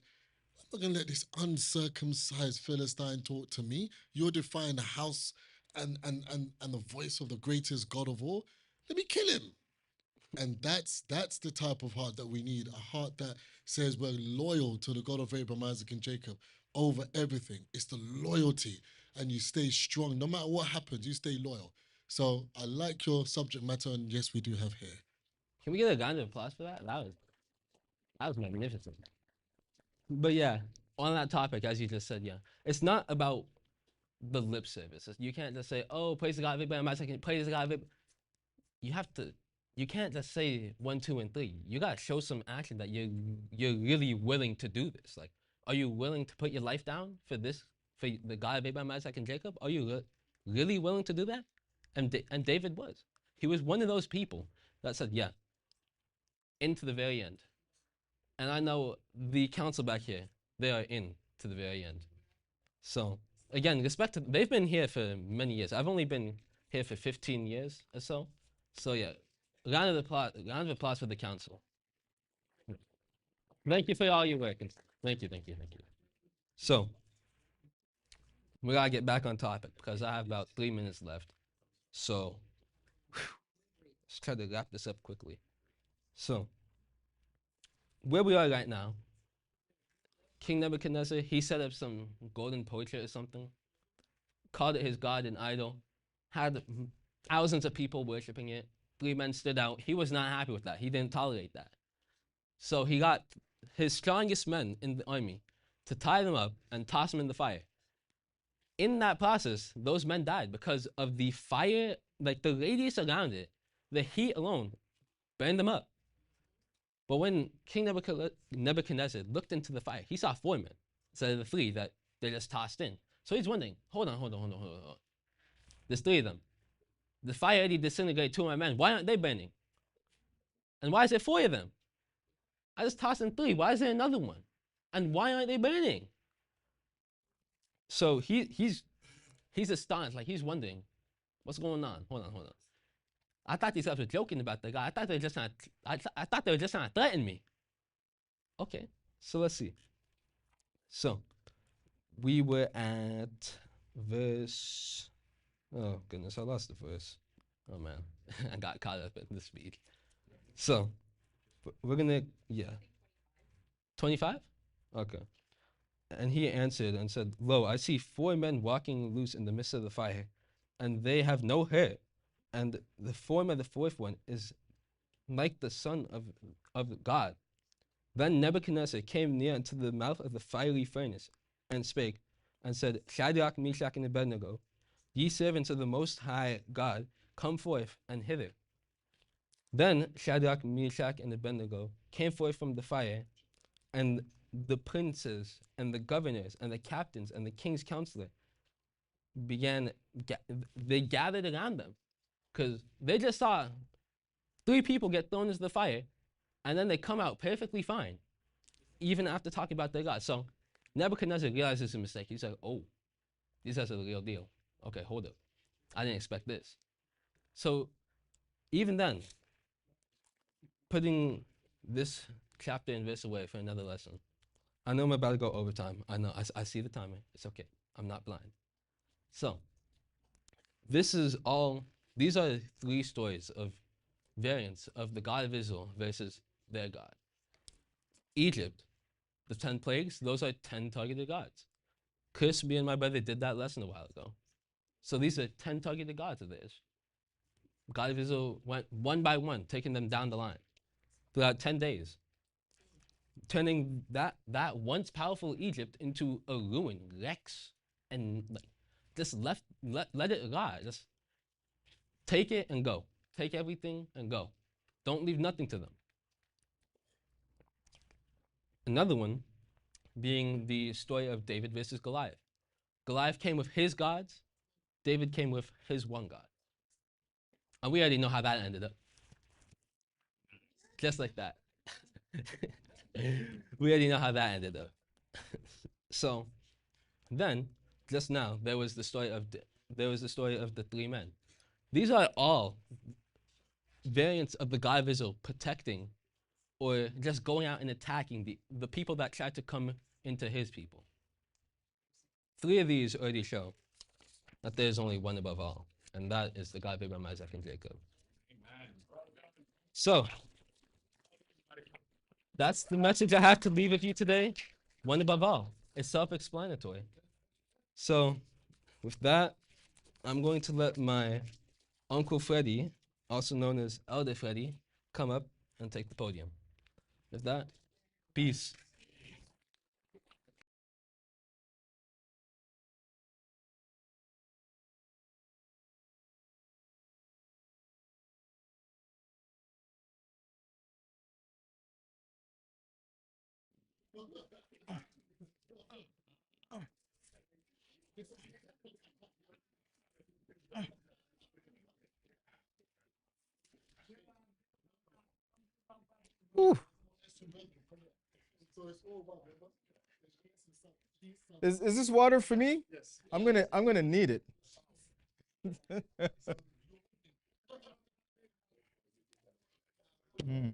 S4: I'm not going to let this uncircumcised Philistine talk to me. You're defying the house and the voice of the greatest God of all. Let me kill him. And that's the type of heart that we need, a heart that says we're loyal to the God of Abraham, Isaac, and Jacob over everything. It's the loyalty, and you stay strong. No matter what happens, you stay loyal. So I like your subject matter, and yes, we do have hair.
S1: Can we get a round of applause for that? That was magnificent. But yeah, on that topic, as you just said, yeah, it's not about the lip service. You can't just say, "Oh, praise the God of Abraham, Isaac, praise the God of Abraham." You have to. You can't just say 1, 2, and 3. You gotta show some action that you're really willing to do this. Like, are you willing to put your life down for this, for the God of Abraham, Isaac, and Jacob? Are you really willing to do that? And David was. He was one of those people that said, "Yeah," into the very end. And I know the council back here, they are in to the very end. So again, respect to, they've been here for many years. I've only been here for 15 years or so. So yeah, round of applause for the council. Thank you for all your work. Thank you. So we gotta get back on topic, because I have about 3 minutes left. So let's try to wrap this up quickly. So where we are right now, King Nebuchadnezzar, he set up some golden portrait or something, called it his god and idol, had thousands of people worshiping it. 3 men stood out. He was not happy with that. He didn't tolerate that. So he got his strongest men in the army to tie them up and toss them in the fire. In that process, those men died because of the fire, like the radius around it, the heat alone burned them up. But when King Nebuchadnezzar looked into the fire, he saw 4 men instead of the 3 that they just tossed in. So he's wondering, hold on. There's 3 of them. The fire already disintegrated 2 of my men. Why aren't they burning? And why is there 4 of them? I just tossed in 3. Why is there another one? And why aren't they burning? So he's astonished, like he's wondering, what's going on? Hold on. I thought these guys were joking about the guy. I thought they were just trying to threaten me. Okay, so let's see. So we were at verse. Oh goodness, I lost the verse. Oh man, I got caught up in the speed. So we're gonna 25. Okay. And he answered and said, "Lo, I see 4 men walking loose in the midst of the fire, and they have no hair, and the form of the 4th one is like the Son of God." Then Nebuchadnezzar came near unto the mouth of the fiery furnace, and spake, and said, "Shadrach, Meshach, and Abednego, ye servants of the Most High God, come forth and hither." Then Shadrach, Meshach, and Abednego came forth from the fire, and the princes and the governors and the captains and the king's counselor they gathered around them, because they just saw 3 people get thrown into the fire, and then they come out perfectly fine, even after talking about their God. So Nebuchadnezzar realizes his mistake. He's like, "Oh, these guys are the real deal. Okay, hold up. I didn't expect this." So even then, putting this chapter and verse away for another lesson. I know I'm about to go overtime. I know. I see the timer. It's okay. I'm not blind. So these are 3 stories of variants of the God of Israel versus their God. Egypt, the 10 plagues, those are 10 targeted gods. Chris, me and my brother did that lesson a while ago. So these are 10 targeted gods of theirs. God of Israel went one by one, taking them down the line throughout 10 days, turning that once powerful Egypt into a ruin, wrecks, and just let it lie. Just take it and go. Take everything and go. Don't leave nothing to them. Another one being the story of David versus Goliath. Goliath came with his gods, David came with his one God. And we already know how that ended up. Just like that. We already know how that ended up. So then, just now, there was the story of the three men. These are all variants of the God of Israel protecting or just going out and attacking the people that tried to come into his people. Three of these already show that there is only one above all, and that is the God of Abraham, Isaac, and Jacob. So, that's the message I have to leave with you today. One above all. It's self-explanatory. So, with that, I'm going to let my Uncle Freddie, also known as Elder Freddie, come up and take the podium. With that, peace.
S5: Whew. Is this water for me? Yes. I'm gonna need it. Mm.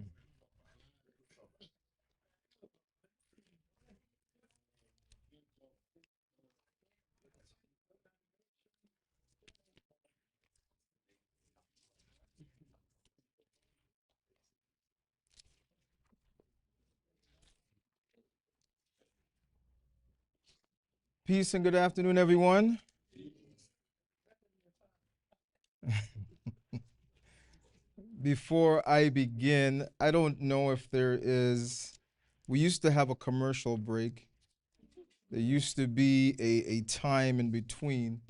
S5: Peace and good afternoon, everyone. Before I begin, I don't know if there is, we used to have a commercial break. There used to be a time in between.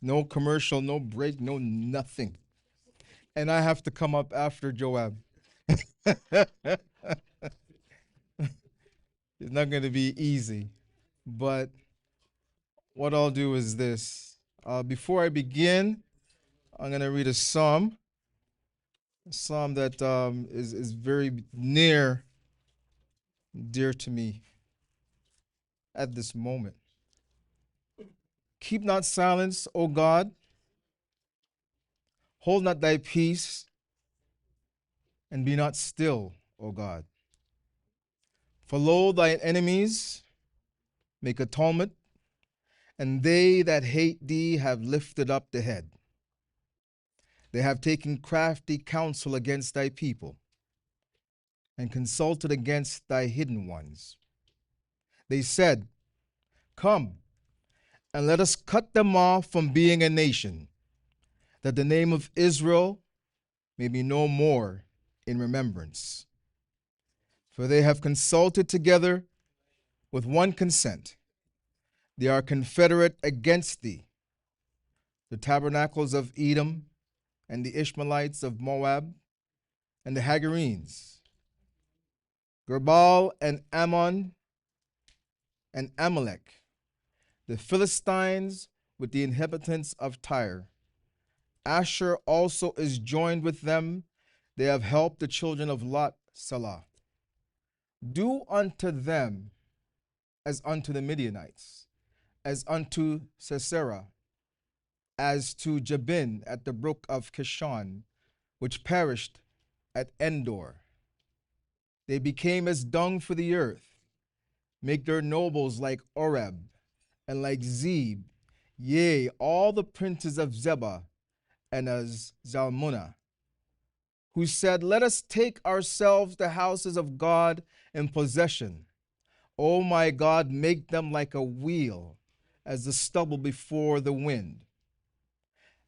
S5: No commercial, no break, no nothing. And I have to come up after Joab. It's not going to be easy. But what I'll do is this. Before I begin, I'm going to read a psalm that is very dear to me at this moment. Keep not silence, O God. Hold not thy peace, and be not still, O God. For lo, thine enemies make atonement, and they that hate thee have lifted up the head. They have taken crafty counsel against thy people, and consulted against thy hidden ones. They said, Come, and let us cut them off from being a nation, that the name of Israel may be no more in remembrance. For they have consulted together with one consent. They are confederate against thee, the tabernacles of Edom, and the Ishmaelites of Moab, and the Hagarenes, Gerbal and Ammon and Amalek, the Philistines with the inhabitants of Tyre. Asher also is joined with them. They have helped the children of Lot, Salah. Do unto them as unto the Midianites, as unto Sisera, as to Jabin at the brook of Kishon, which perished at Endor. They became as dung for the earth. Make their nobles like Oreb and like Zeb, yea, all the princes of Zebah and as Zalmunna, who said, Let us take ourselves the houses of God in possession. O my God, make them like a wheel, as the stubble before the wind.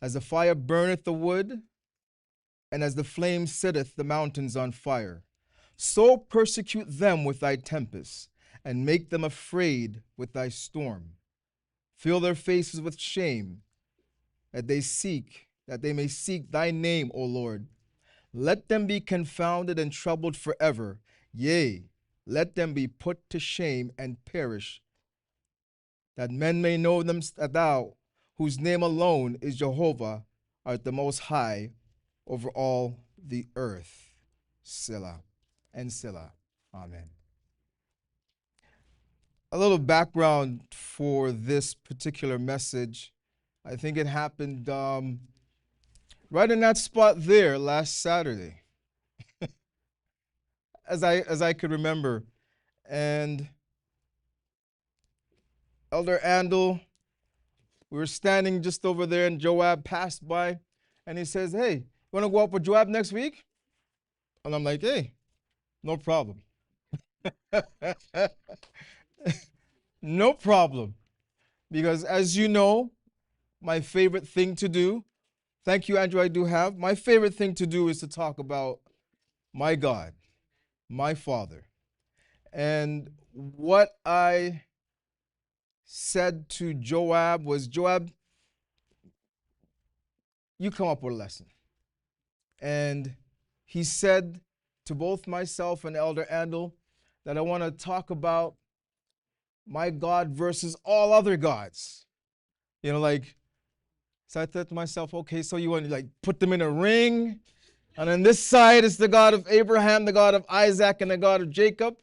S5: As the fire burneth the wood, and as the flame setteth the mountains on fire, so persecute them with thy tempests, and make them afraid with thy storm. Fill their faces with shame, that they may seek thy name, O Lord. Let them be confounded and troubled forever. Yea, let them be put to shame and perish, that men may know them that thou, whose name alone is Jehovah, art the most high over all the earth. Selah and Selah. Amen. A little background for this particular message. I think it happened right in that spot there last Saturday, as I could remember. And Elder Andel, we were standing just over there, and Joab passed by, and he says, "Hey, you want to go up with Joab next week?" And I'm like, "Hey, no problem." No problem. Because as you know, my favorite thing to do, thank you, Andrew, I do have, my favorite thing to do is to talk about my God, my Father. And what I said to Joab was, "Joab, you come up with a lesson." And he said to both myself and Elder Andel that I want to talk about my God versus all other gods. You know, like, so I thought to myself, okay, so you want to like put them in a ring, and on this side is the God of Abraham, the God of Isaac, and the God of Jacob,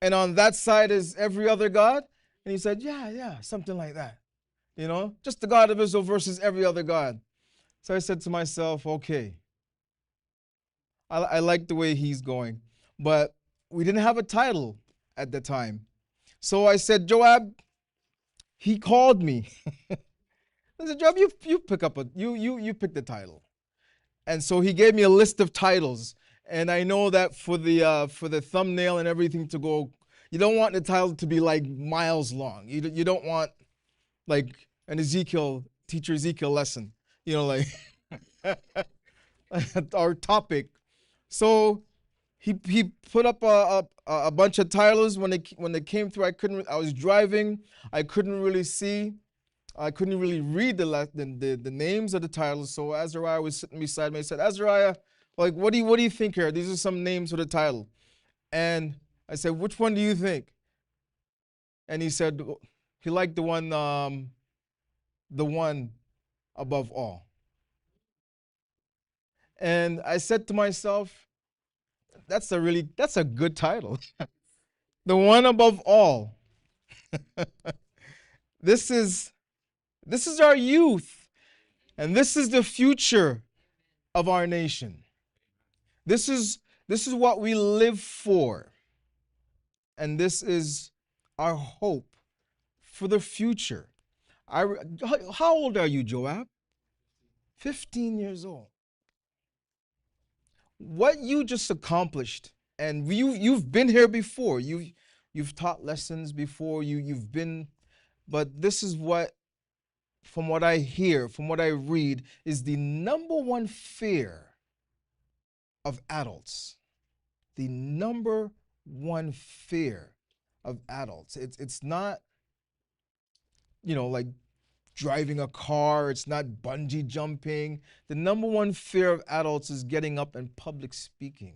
S5: and on that side is every other God? And he said, yeah, something like that. You know, just the God of Israel versus every other God. So I said to myself, okay, I like the way he's going. But we didn't have a title at the time. So I said, Joab, he called me. I said, Joab, you pick up you pick the title. And so he gave me a list of titles. And I know that for the thumbnail and everything to go, you don't want the title to be like miles long. You don't want like an teacher Ezekiel lesson, you know, like our topic. So he put up a bunch of titles. When they came through, I was driving, I couldn't really see, I couldn't really read the names of the titles. So Azariah was sitting beside me. I said, Azariah, like, what do you think here? These are some names for the title. And I said, which one do you think? And he said he liked the one above all. And I said to myself, that's a good title. The one above all. This is our youth, and this is the future of our nation. This is what we live for, and this is our hope for the future. How old are you, Joab? 15 years old. What you just accomplished, and you've been here before. You've taught lessons before. You've been, but this is what, from what I hear, from what I read, is the number one fear of adults. The number one fear of adults. It's not, like driving a car. It's not bungee jumping. The number one fear of adults is getting up and public speaking.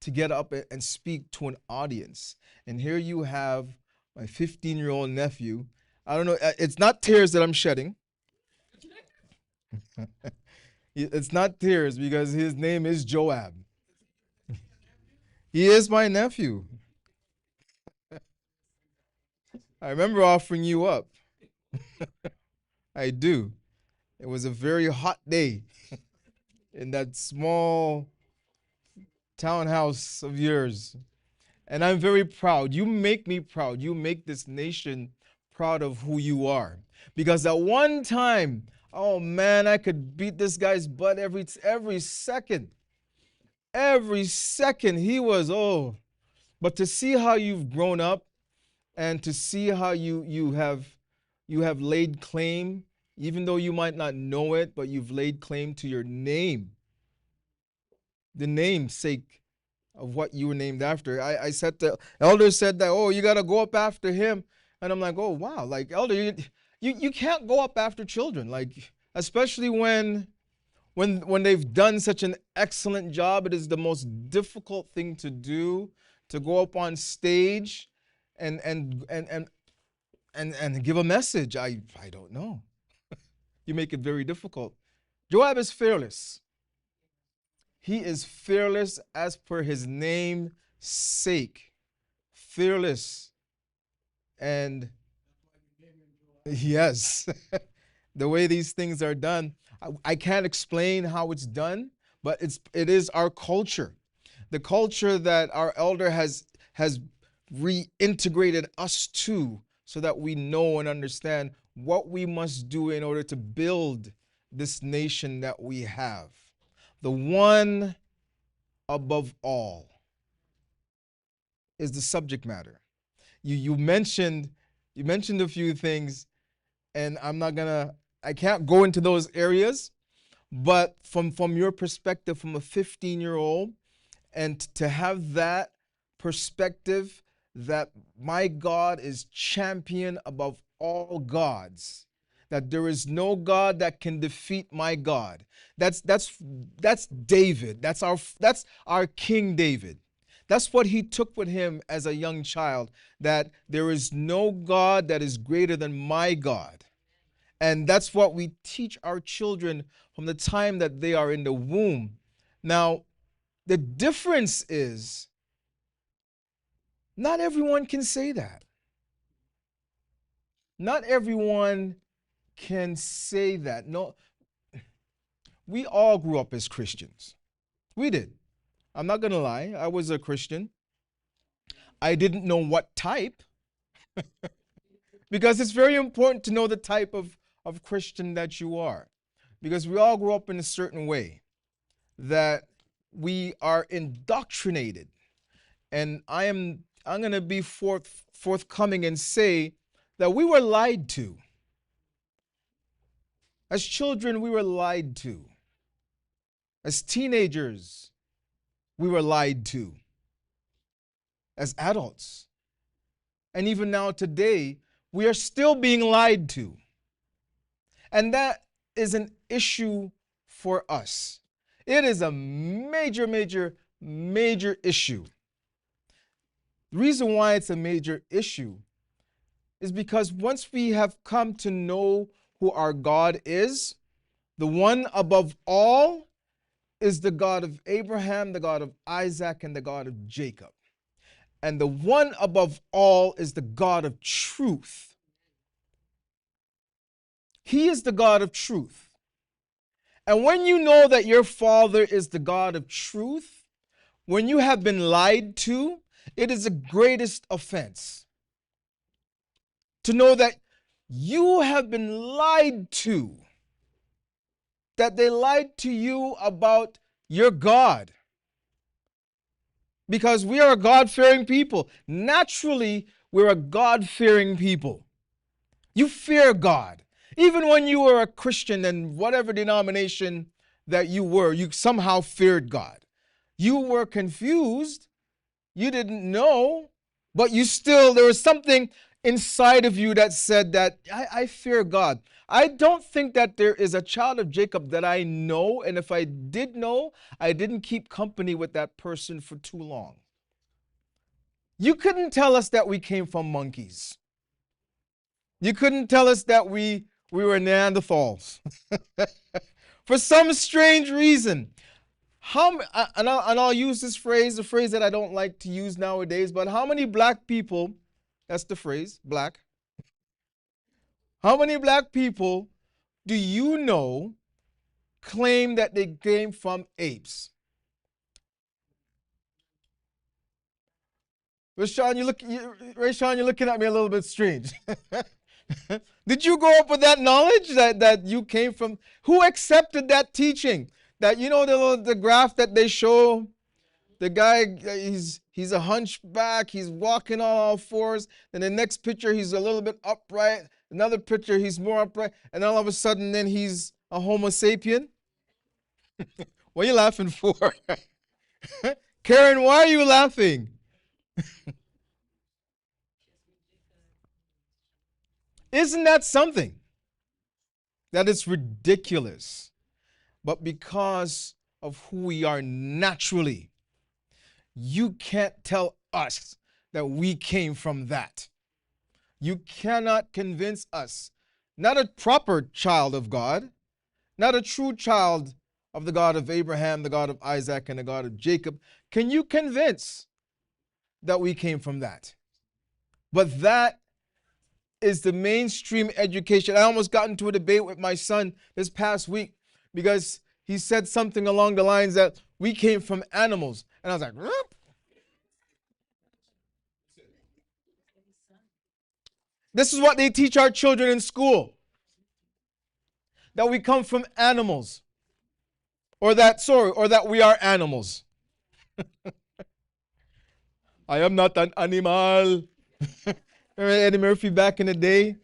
S5: To get up and speak to an audience. And here you have my 15-year-old nephew. I don't know, it's not tears that I'm shedding. It's not tears because his name is Joab. He is my nephew. I remember offering you up. I do. It was a very hot day in that small townhouse of yours. And I'm very proud. You make me proud. You make this nation proud of who you are. Because at one time, oh man, I could beat this guy's butt every second. Every second he was, But to see how you've grown up and to see how you have laid claim, even though you might not know it, but you've laid claim to your name. The namesake of what you were named after. I said the elder said that, you got to go up after him. And I'm like, oh, wow. Like, elder, you can't go up after children. Like, especially when when they've done such an excellent job, it is the most difficult thing to do, to go up on stage and give a message. I don't know. You make it very difficult. Joab is fearless. He is fearless as per his name's sake. Fearless. And yes, the way these things are done, I can't explain how it's done, but it is our culture. The culture that our elder has reintegrated us to, so that we know and understand what we must do in order to build this nation that we have. The one above all is the subject matter. You mentioned a few things, and I can't go into those areas, but from your perspective, from a 15-year-old, and to have that perspective that my God is champion above all gods, that there is no God that can defeat my God. That's David. That's our King David. That's what he took with him as a young child, that there is no God that is greater than my God. And that's what we teach our children from the time that they are in the womb. Now, the difference is not everyone can say that. Not everyone can say that. No, we all grew up as Christians. We did. I'm not going to lie. I was a Christian. I didn't know what type, because it's very important to know the type of Christian that you are. Because we all grew up in a certain way that we are indoctrinated. And I'm going to be forthcoming and say that we were lied to. As children, we were lied to. As teenagers, we were lied to. As adults. And even now today, we are still being lied to. And that is an issue for us. It is a major, major, major issue. The reason why it's a major issue is because once we have come to know who our God is, the one above all is the God of Abraham, the God of Isaac, and the God of Jacob. And the one above all is the God of truth. He is the God of truth. And when you know that your Father is the God of truth, when you have been lied to, it is the greatest offense. To know that you have been lied to, that they lied to you about your God. Because we are a God-fearing people. Naturally, we're a God-fearing people. You fear God. Even when you were a Christian and whatever denomination that you were, you somehow feared God. You were confused. You didn't know, but there was something inside of you that said that I fear God. I don't think that there is a child of Jacob that I know, and if I did know, I didn't keep company with that person for too long. You couldn't tell us that we came from monkeys. You couldn't tell us that we were Neanderthals. For some strange reason. I'll use this phrase, a phrase that I don't like to use nowadays, but how many black people, that's the phrase, black. How many black people do you know claim that they came from apes? Rashawn, you're looking at me a little bit strange. Did you grow up with that knowledge that you came from? Who accepted that teaching? That, you know, the graph that they show, the guy, he's a hunchback, he's walking on all fours, and the next picture he's a little bit upright, another picture he's more upright, and all of a sudden then he's a Homo sapien? What are you laughing for? Karen, why are you laughing? Isn't that something? That is ridiculous. but because of who we are naturally. You can't tell us that we came from that. You cannot convince us, not a proper child of God, not a true child of the God of Abraham, the God of Isaac, and the God of Jacob. Can you convince that we came from that? But that is the mainstream education. I almost got into a debate with my son this past week because he said something along the lines that we came from animals. And I was like, "Rup." This is what they teach our children in school, that we come from animals, or that we are animals. I am not an animal. Remember Eddie Murphy back in the day?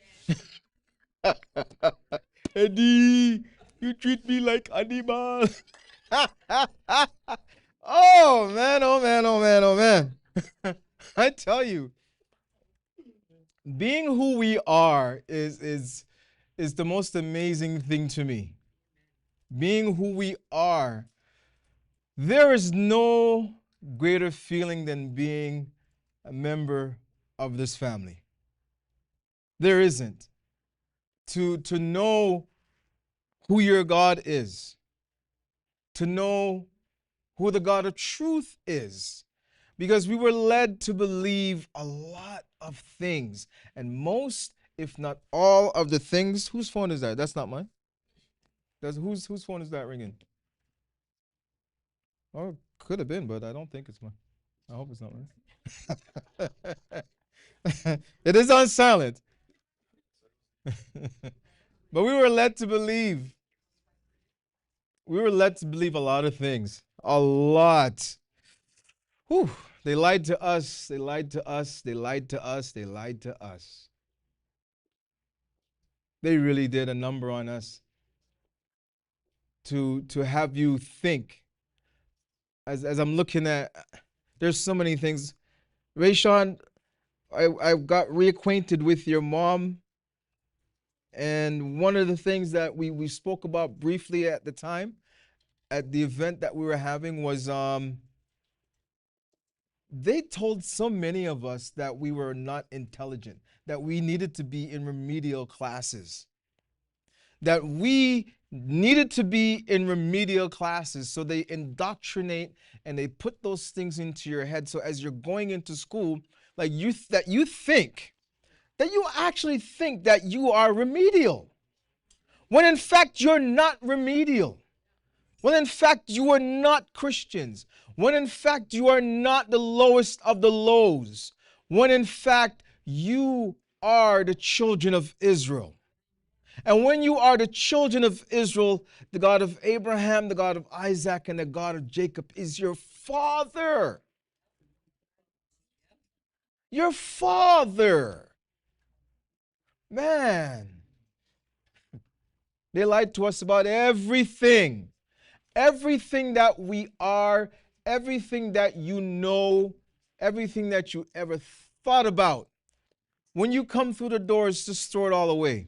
S5: Eddie, you treat me like animal. Oh man, oh man, oh man, oh man. I tell you, being who we are is the most amazing thing to me. Being who we are, there is no greater feeling than being a member of this family. There isn't. To know who your God is, to know who the God of truth is, because we were led to believe a lot of things, and most, if not all, of the things. Whose phone is that? That's not mine. Whose phone is that ringing? Oh, could have been, but I don't think it's mine. I hope it's not mine. It is on silent. But we were led to believe. We were led to believe a lot of things. A lot. Whew. They lied to us. They lied to us. They lied to us. They lied to us. They really did a number on us to have you think. As I'm looking at, there's so many things. Rayshawn, I got reacquainted with your mom, and one of the things that we spoke about briefly at the time, at the event that we were having, was they told so many of us that we were not intelligent, that we needed to be in remedial classes, that we needed to be in remedial classes. So they indoctrinate and they put those things into your head. So as you're going into school, like you actually think that you are remedial, when in fact you're not remedial. When in fact you are not Christians, when in fact you are not the lowest of the lows, when in fact you are the children of Israel. And when you are the children of Israel, the God of Abraham, the God of Isaac, and the God of Jacob is your father. Your father. Man. They lied to us about everything. Everything that we are, everything that you know, everything that you ever thought about. When you come through the doors, just throw it all away.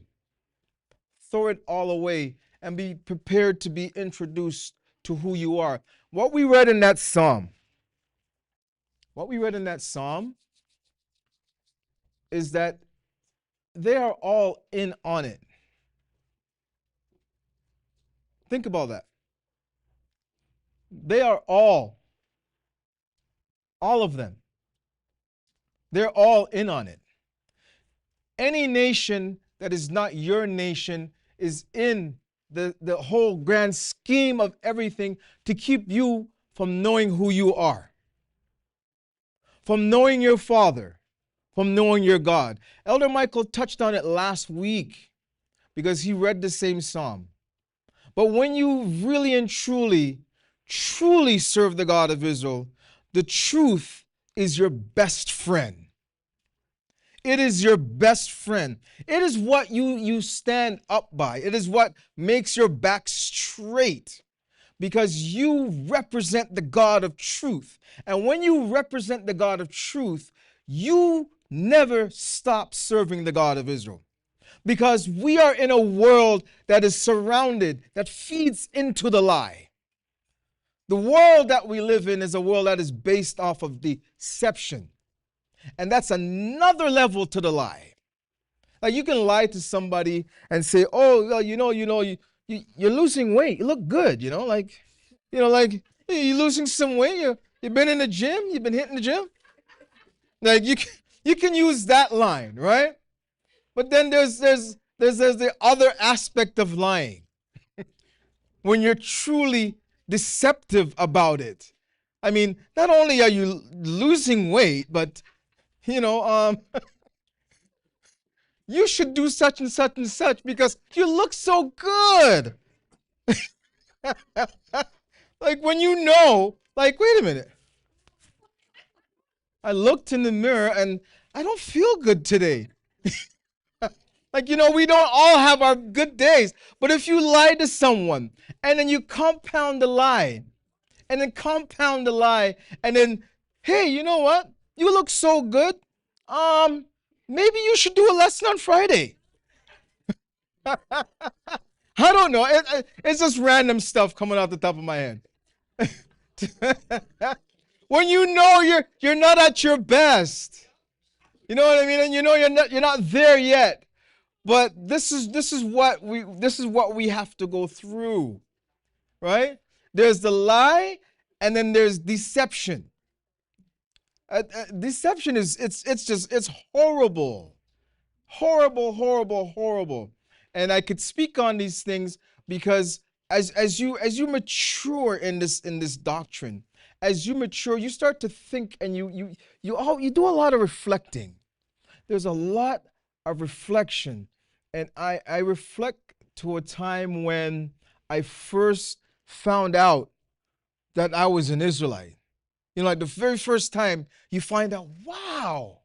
S5: Throw it all away and be prepared to be introduced to who you are. What we read in that psalm, is that they are all in on it. Think about that. They are all of them. They're all in on it. Any nation that is not your nation is in the whole grand scheme of everything to keep you from knowing who you are, from knowing your Father, from knowing your God. Elder Michael touched on it last week because he read the same psalm. But when you really and truly serve the God of Israel, the truth is your best friend. It is your best friend. It is what you stand up by. It is what makes your back straight, because you represent the God of truth. And when you represent the God of truth, you never stop serving the God of Israel. because we are in a world that is surrounded, that feeds into the lie. The world that we live in is a world that is based off of deception. And that's another level to the lie. Like you can lie to somebody and say, "Oh, well, you're losing weight. You look good. Like you're losing some weight. You've been in the gym. You've been hitting the gym." Like you can use that line, right? But then there's the other aspect of lying when you're truly deceptive about it. I mean, not only are you losing weight, but you should do such and such and such because you look so good. Like when like, wait a minute. I looked in the mirror and I don't feel good today. Like, we don't all have our good days. But if you lie to someone and then you compound the lie and then compound the lie and then, hey, you know what? You look so good. Maybe you should do a lesson on Friday. I don't know. It's just random stuff coming out the top of my head. When you're not at your best. You know what I mean? And you're not there yet. But this is what we have to go through. Right? There's the lie and then there's deception. Deception it's horrible. Horrible. And I could speak on these things because as you mature in this doctrine, as you mature, you start to think and you do a lot of reflecting. There's a lot of reflection. And I reflect to a time when I first found out that I was an Israelite. Like the very first time you find out, wow.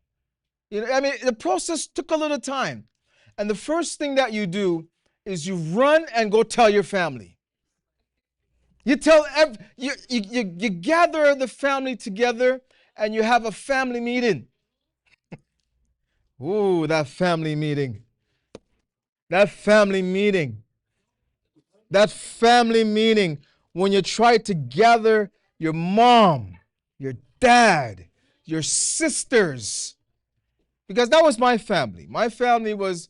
S5: The process took a little time. And the first thing that you do is you run and go tell your family. You gather the family together and you have a family meeting. Ooh, that family meeting. That family meeting when you try to gather your mom, your dad, your sisters, because that was my family. My family was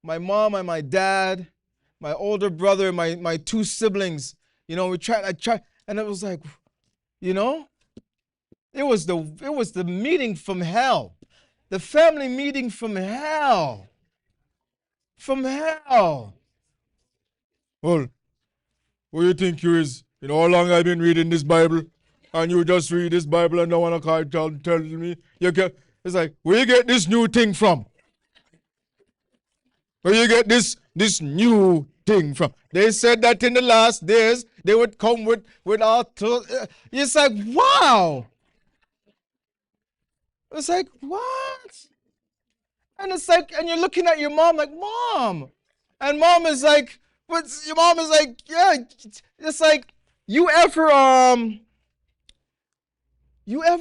S5: my mom and my dad, my older brother, my two siblings. I tried, and it was like, it was the meeting from hell, the family meeting from hell. From hell. Well, what do you think you is? How long I've been reading this Bible, and you just read this Bible and don't want to tell me you can. It's like, where you get this new thing from? Where you get this new thing from? They said that in the last days they would come with all. It's like, wow. It's like, what? And it's like, and you're looking at your mom like, Mom. And mom is like, your mom is like, yeah. It's like, you ever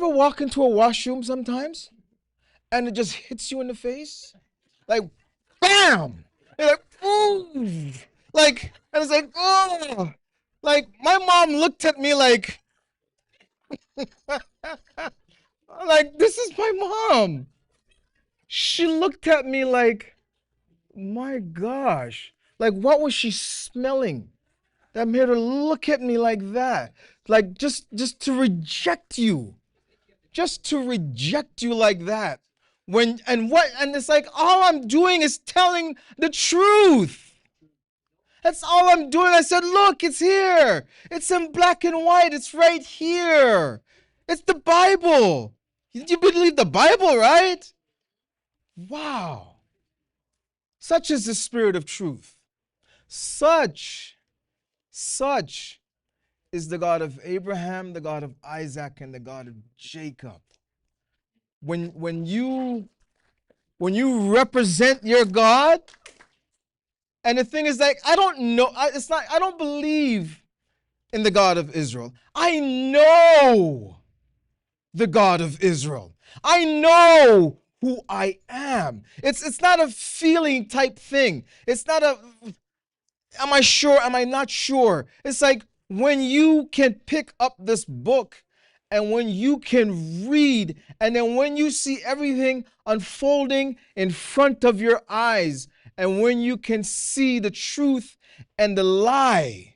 S5: walk into a washroom sometimes and it just hits you in the face? Like, bam! You're like, ooh. Like, and it's like, oh. Like, my mom looked at me like, like, this is my mom. She looked at me like, my gosh. Like, what was she smelling that made her look at me like that? Like, just to reject you. Just to reject you like that. And it's like, all I'm doing is telling the truth. That's all I'm doing. I said, look, it's here. It's in black and white. It's right here. It's the Bible. You believe the Bible, right? Wow. Such is the spirit of truth. Such is the God of Abraham, the God of Isaac, and the God of Jacob. When you represent your God, and the thing is like, I don't believe in the God of Israel. I know the God of Israel. I know who I am. It's not a feeling type thing. It's not a, am I sure? Am I not sure? It's like when you can pick up this book and when you can read, and then when you see everything unfolding in front of your eyes, and when you can see the truth and the lie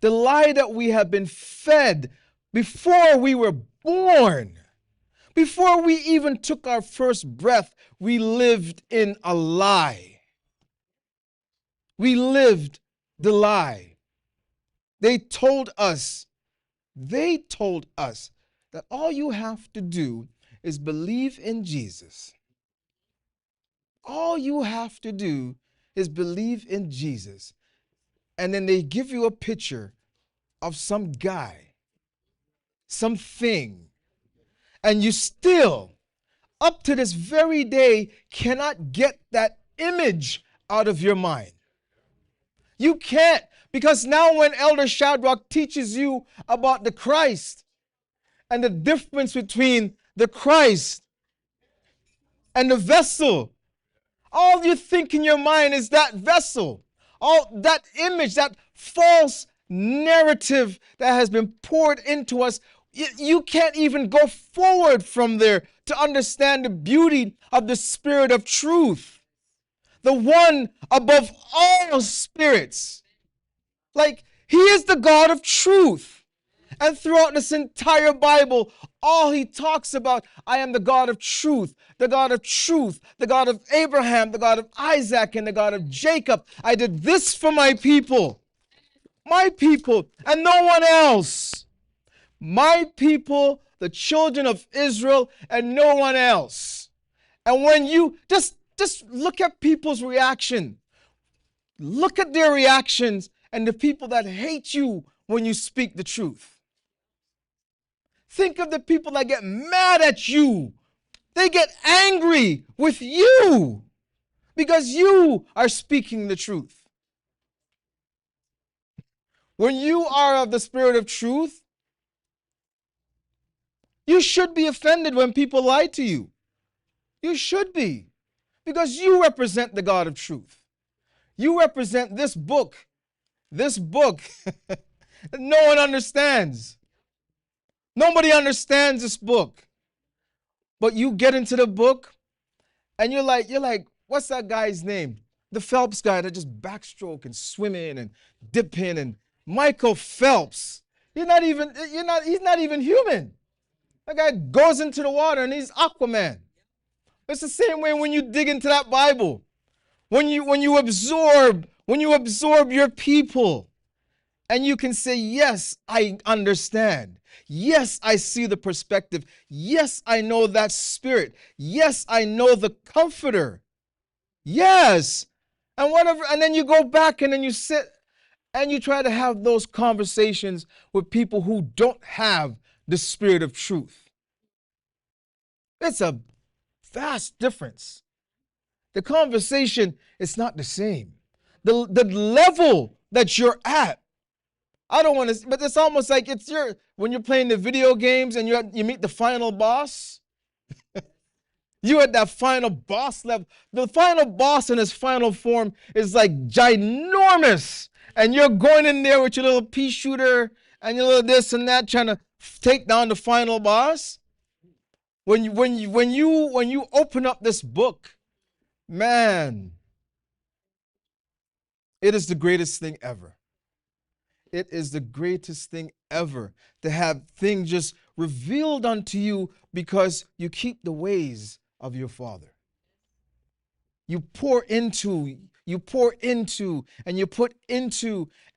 S5: that we have been fed before we were born, before we even took our first breath, we lived in a lie. We lived the lie. They told us that all you have to do is believe in Jesus. All you have to do is believe in Jesus. And then they give you a picture of some guy, something, and you still, up to this very day, cannot get that image out of your mind. You can't, because now when Elder Shadrach teaches you about the Christ and the difference between the Christ and the vessel, all you think in your mind is that vessel, all that image, that false narrative that has been poured into us. You can't even go forward from there to understand the beauty of the Spirit of truth, the one above all spirits. Like, he is the God of truth. And throughout this entire Bible, all he talks about, I am the God of truth, the God of truth, the God of Abraham, the God of Isaac, and the God of Jacob. I did this for my people, and no one else. My people, the children of Israel, and no one else. And when you just look at people's reaction, look at their reactions and the people that hate you when you speak the truth. Think of the people that get mad at you. They get angry with you because you are speaking the truth. When you are of the Spirit of truth, you should be offended when people lie to you. You should be, because you represent the God of truth. You represent this book that no one understands. Nobody understands this book. But you get into the book and you're like, what's that guy's name? The Phelps guy that just backstroke and swim in and dip in, and Michael Phelps. He's not even human. That guy goes into the water and he's Aquaman. It's the same way when you dig into that Bible. When you absorb your people, and you can say, yes, I understand. Yes, I see the perspective. Yes, I know that spirit. Yes, I know the comforter. Yes. And whatever, and then you go back and then you sit and you try to have those conversations with people who don't have the Spirit of truth. It's a vast difference. The conversation is not the same. The level that you're at, I don't want to, but it's almost like it's when you're playing the video games and you meet the final boss. You at that final boss level. The final boss in his final form is like ginormous. And you're going in there with your little pea shooter and your little this and that, trying to take down the final boss. When you open up this book, man, it is the greatest thing ever. It is the greatest thing ever to have things just revealed unto you because you keep the ways of your Father. You pour into, and you put into,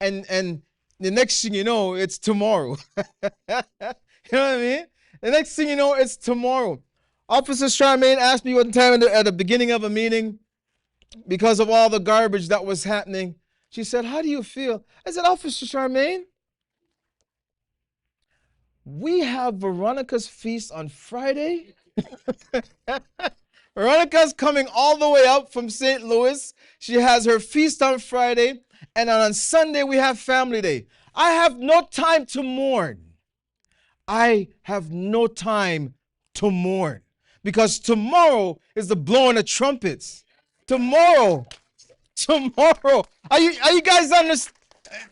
S5: and the next thing you know, it's tomorrow. You know what I mean? The next thing you know, it's tomorrow. Officer Charmaine asked me one time at the beginning of a meeting, because of all the garbage that was happening, she said, how do you feel? I said, Officer Charmaine, we have Veronica's feast on Friday. Veronica's coming all the way up from St. Louis. She has her feast on Friday, and on Sunday we have family day. I have no time to mourn. I have no time to mourn, because tomorrow is the blowing of trumpets. Tomorrow. Are you guys understand?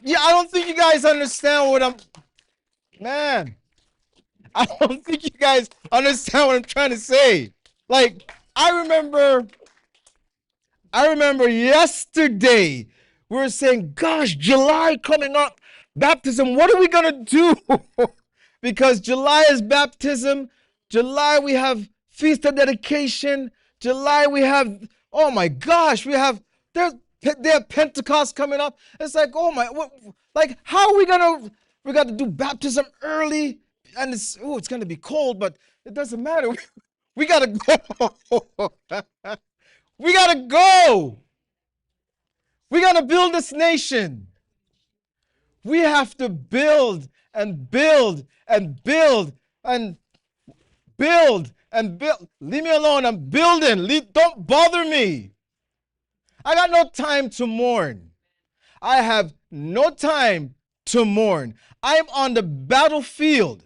S5: Yeah, I don't think you guys understand what I'm, man. I don't think you guys understand what I'm trying to say. Like, I remember yesterday we were saying, gosh, July coming up, baptism, what are we going to do? Because July is baptism. July we have feast of dedication. July we have, oh my gosh, they have Pentecost coming up. It's like, oh my, like how are we got to do baptism early, and it's going to be cold, but it doesn't matter. We got to go. We got to go. We got to build this nation. We have to build and build and build and build and build. Leave me alone. I'm building. Don't bother me. I got no time to mourn. I have no time to mourn. I'm on the battlefield.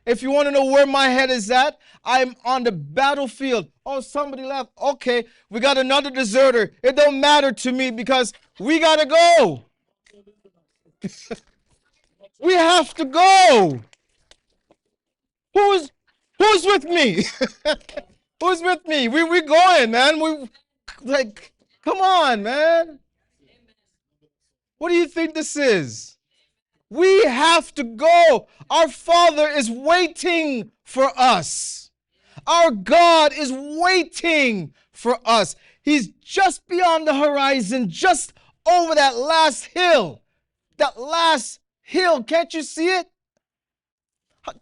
S5: If you want to know where my head is at, I'm on the battlefield. Oh, somebody left. Okay, we got another deserter. It don't matter to me because we got to go. We have to go. Who's with me? Who's with me? We going, man. Come on, man. What do you think this is? We have to go. Our Father is waiting for us. Our God is waiting for us. He's just beyond the horizon, just over that last hill. That last hill. Can't you see it?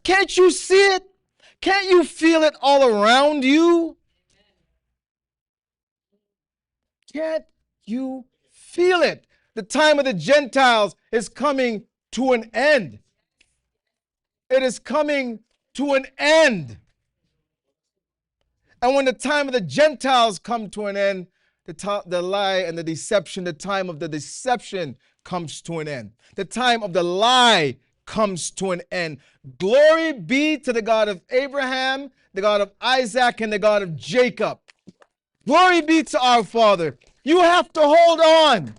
S5: Can't you see it? Can't you feel it all around you? Can't you feel it? The time of the Gentiles is coming to an end. It is coming to an end. And when the time of the Gentiles come to an end, the lie and the deception, the time of the deception comes to an end. The time of the lie comes to an end. Glory be to the God of Abraham, the God of Isaac, and the God of Jacob. Glory be to our Father. You have to hold on.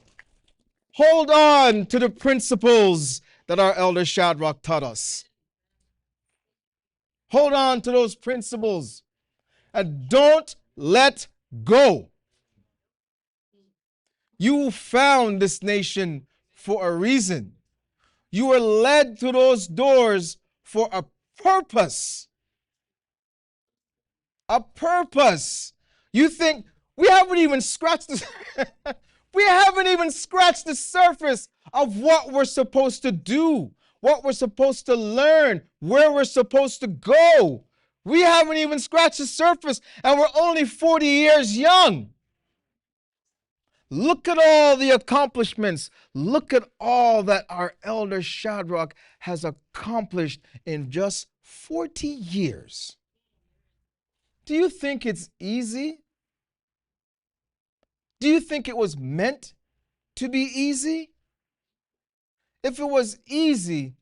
S5: Hold on to the principles that our elder Shadrach taught us. Hold on to those principles and don't let go. You found this nation for a reason. You were led to those doors for a purpose. A purpose. You think we haven't even scratched we haven't even scratched the surface of what we're supposed to do, what we're supposed to learn, where we're supposed to go. We haven't even scratched the surface, and we're only 40 years young. Look at all the accomplishments. Look at all that our elder Shadrach has accomplished in just 40 years. Do you think it's easy? Do you think it was meant to be easy? If it was easy,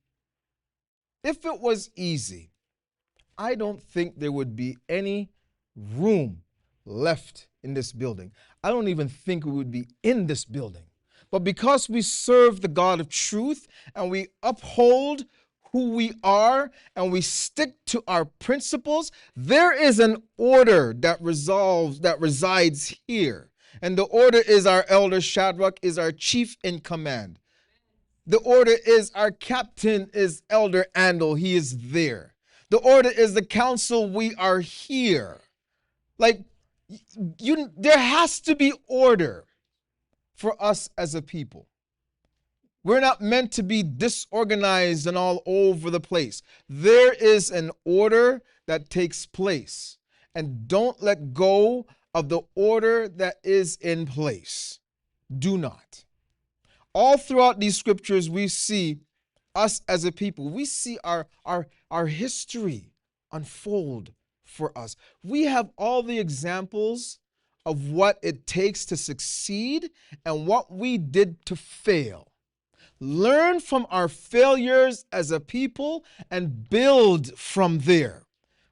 S5: I don't think there would be any room left in this building. I don't even think we would be in this building. But because we serve the God of truth and we uphold who we are and we stick to our principles, there is an order that resides here. And the order is our elder Shadrach is our chief in command. The order is our captain is Elder Andel. He is there. The order is the council. We are here. There has to be order for us as a people. We're not meant to be disorganized and all over the place. There is an order that takes place. And don't let go of the order that is in place. Do not. All throughout these scriptures, we see us as a people. We see our history unfold for us. We have all the examples of what it takes to succeed and what we did to fail. Learn from our failures as a people and build from there.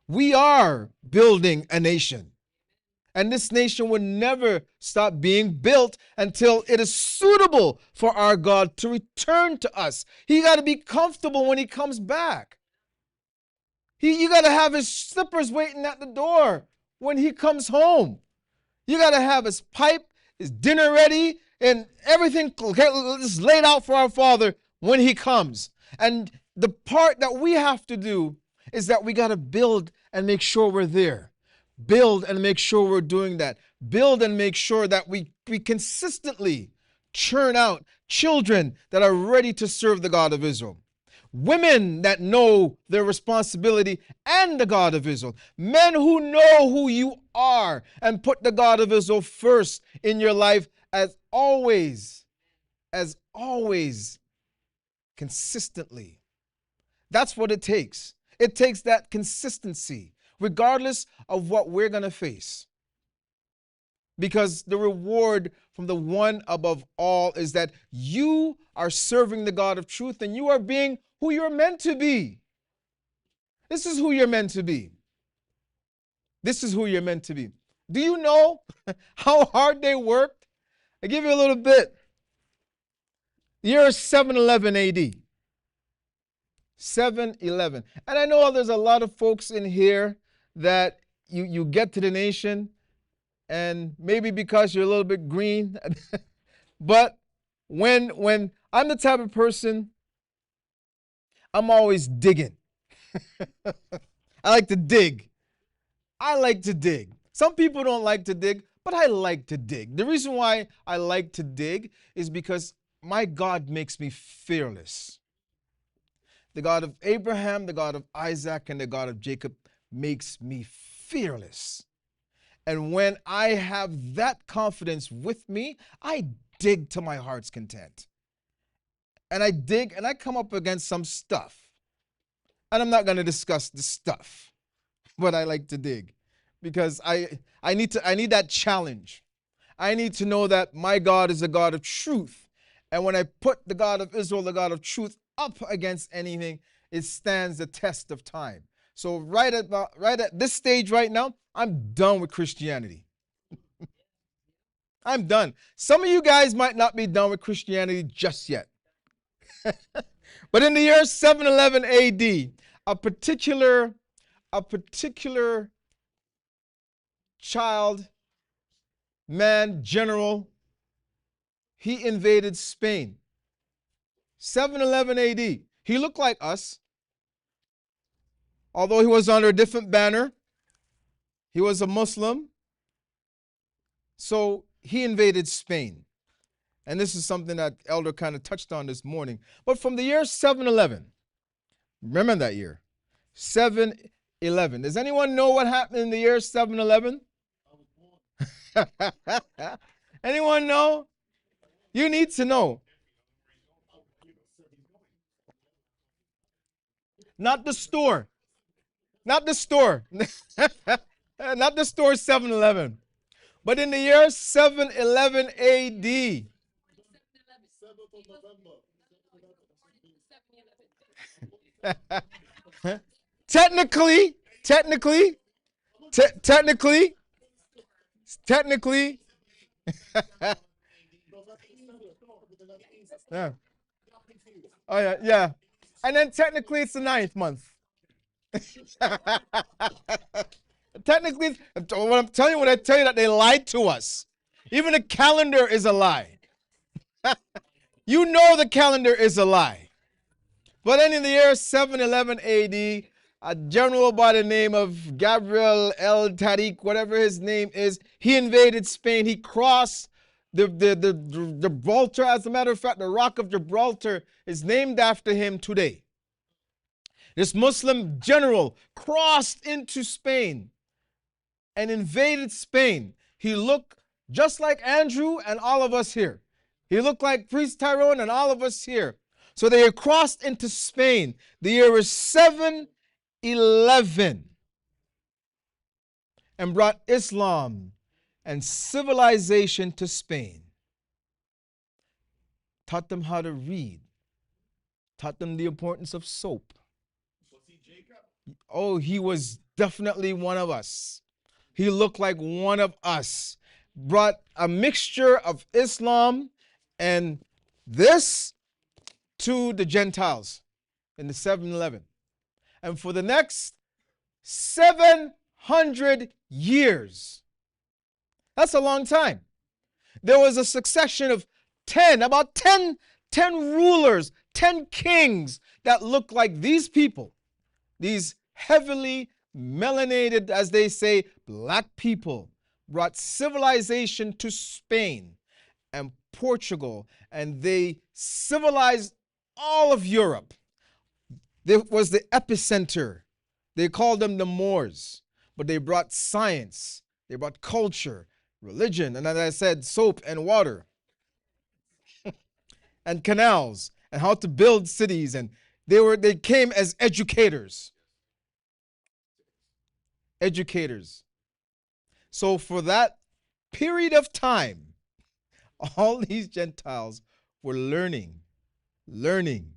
S5: We are building a nation. And this nation will never stop being built until it is suitable for our God to return to us. He got to be comfortable when he comes back. You got to have his slippers waiting at the door when he comes home. You got to have his pipe, his dinner ready, and everything just laid out for our Father when he comes. And the part that we have to do is that we got to build and make sure we're there. Build and make sure we're doing that. Build and make sure that we consistently churn out children that are ready to serve the God of Israel. Women that know their responsibility and the God of Israel. Men who know who you are and put the God of Israel first in your life as always, consistently. That's what it takes. It takes that consistency, regardless of what we're going to face. Because the reward from the one above all is that you are serving the God of truth and you are being who you're meant to be. This is who you're meant to be. This is who you're meant to be. Do you know how hard they worked? I give you a little bit. The year 711 AD. 711. And I know there's a lot of folks in here that you get to the nation, and maybe because you're a little bit green, but when I'm the type of person, I'm always digging. I like to dig. I like to dig. Some people don't like to dig, but I like to dig. The reason why I like to dig is because my God makes me fearless. The God of Abraham, the God of Isaac, and the God of Jacob makes me fearless. And when I have that confidence with me, I dig to my heart's content. And I dig and I come up against some stuff. And I'm not going to discuss the stuff, but I like to dig because I need that challenge. I need to know that my God is a God of truth. And when I put the God of Israel, the God of truth, up against anything, it stands the test of time. So right at this stage right now, I'm done with Christianity. I'm done. Some of you guys might not be done with Christianity just yet. But in the year 711 AD, a particular child, man, general, he invaded Spain. 711 AD. He looked like us. Although he was under a different banner, he was a Muslim. So he invaded Spain. And this is something that Elder kind of touched on this morning. But from the year 711, remember that year, 711. Does anyone know what happened in the year 711? Anyone know? You need to know. Not the store. Not the store. Not the store 711. But in the year 711 AD. Technically, yeah. Oh yeah, yeah. And then technically it's the 9th month. Technically, what I'm telling you, when I tell you that they lied to us, even the calendar is a lie. You know the calendar is a lie. But then in the year 711 AD, a general by the name of Gabriel El Tariq, whatever his name is, he invaded Spain. He crossed the Gibraltar. As a matter of fact, the Rock of Gibraltar is named after him today. This Muslim general crossed into Spain and invaded Spain. He looked just like Andrew and all of us here. He looked like Priest Tyrone and all of us here. So they crossed into Spain. The year was 711 and brought Islam and civilization to Spain. Taught them how to read. Taught them the importance of soap. Oh, he was definitely one of us. He looked like one of us. Brought a mixture of Islam and this to the Gentiles in the 7-Eleven. And for the next 700 years, that's a long time. There was a succession of 10 rulers, 10 kings that looked like these people, these heavily melanated, as they say, black people, brought civilization to Spain and Portugal, and they civilized all of Europe. It was the epicenter. They called them the Moors, but they brought science, they brought culture, religion, and as I said, soap and water, and canals, and how to build cities, and they came as educators. Educators. So for that period of time, all these Gentiles were learning, learning.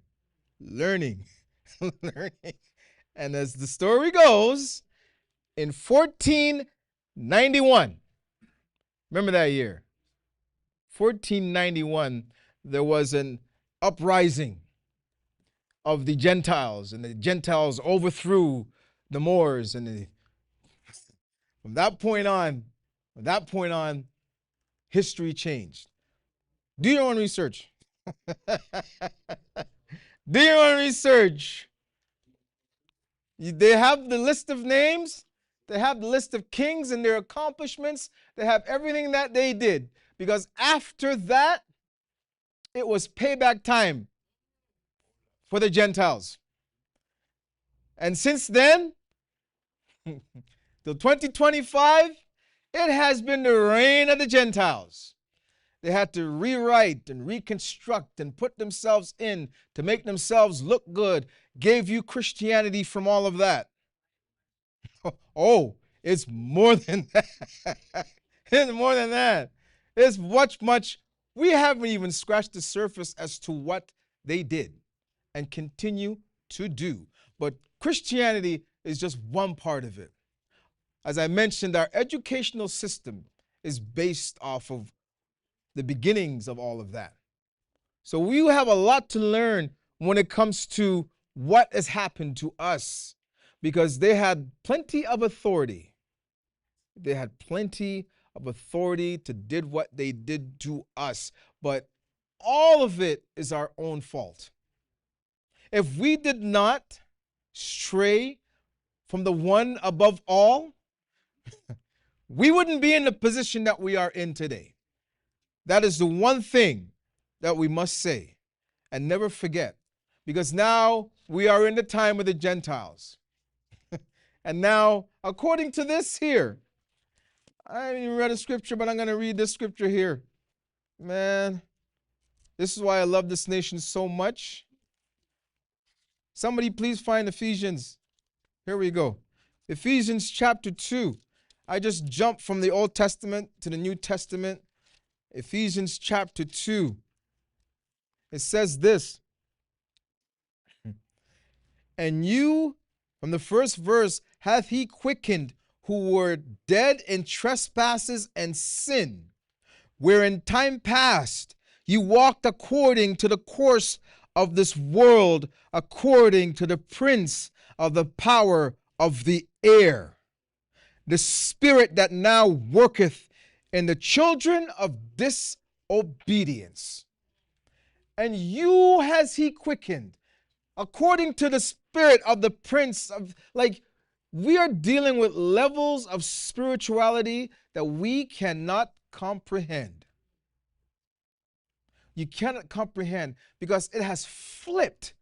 S5: And as the story goes, in 1491, remember that year, 1491, there was an uprising of the Gentiles, and the Gentiles overthrew the Moors, and from that point on, history changed. Do your own research. Do your own research. They have the list of names. They have the list of kings and their accomplishments. They have everything that they did. Because after that, it was payback time for the Gentiles. And since then, till 2025, it has been the reign of the Gentiles. They had to rewrite and reconstruct and put themselves in to make themselves look good. Gave you Christianity from all of that. Oh, it's more than that. It's more than that. It's much. We haven't even scratched the surface as to what they did and continue to do. But Christianity is just one part of it. As I mentioned, our educational system is based off of the beginnings of all of that. So we have a lot to learn when it comes to what has happened to us, because they had plenty of authority. They had plenty of authority to did what they did to us, but all of it is our own fault. If we did not stray from the one above all, we wouldn't be in the position that we are in today. That is the one thing that we must say and never forget, because now we are in the time of the Gentiles. And now, according to this here, I haven't even read a scripture, but I'm going to read this scripture here. Man, this is why I love this nation so much. Somebody please find Ephesians. Here we go. Ephesians chapter 2. I just jumped from the Old Testament to the New Testament. Ephesians chapter 2. It says this. And you, from the first verse, hath he quickened who were dead in trespasses and sin, where in time past you walked according to the course of this world, according to the prince of the power of the air, the spirit that now worketh in the children of disobedience. And you has he quickened, according to the spirit of the prince of, like, we are dealing with levels of spirituality that we cannot comprehend. You cannot comprehend because it has flipped.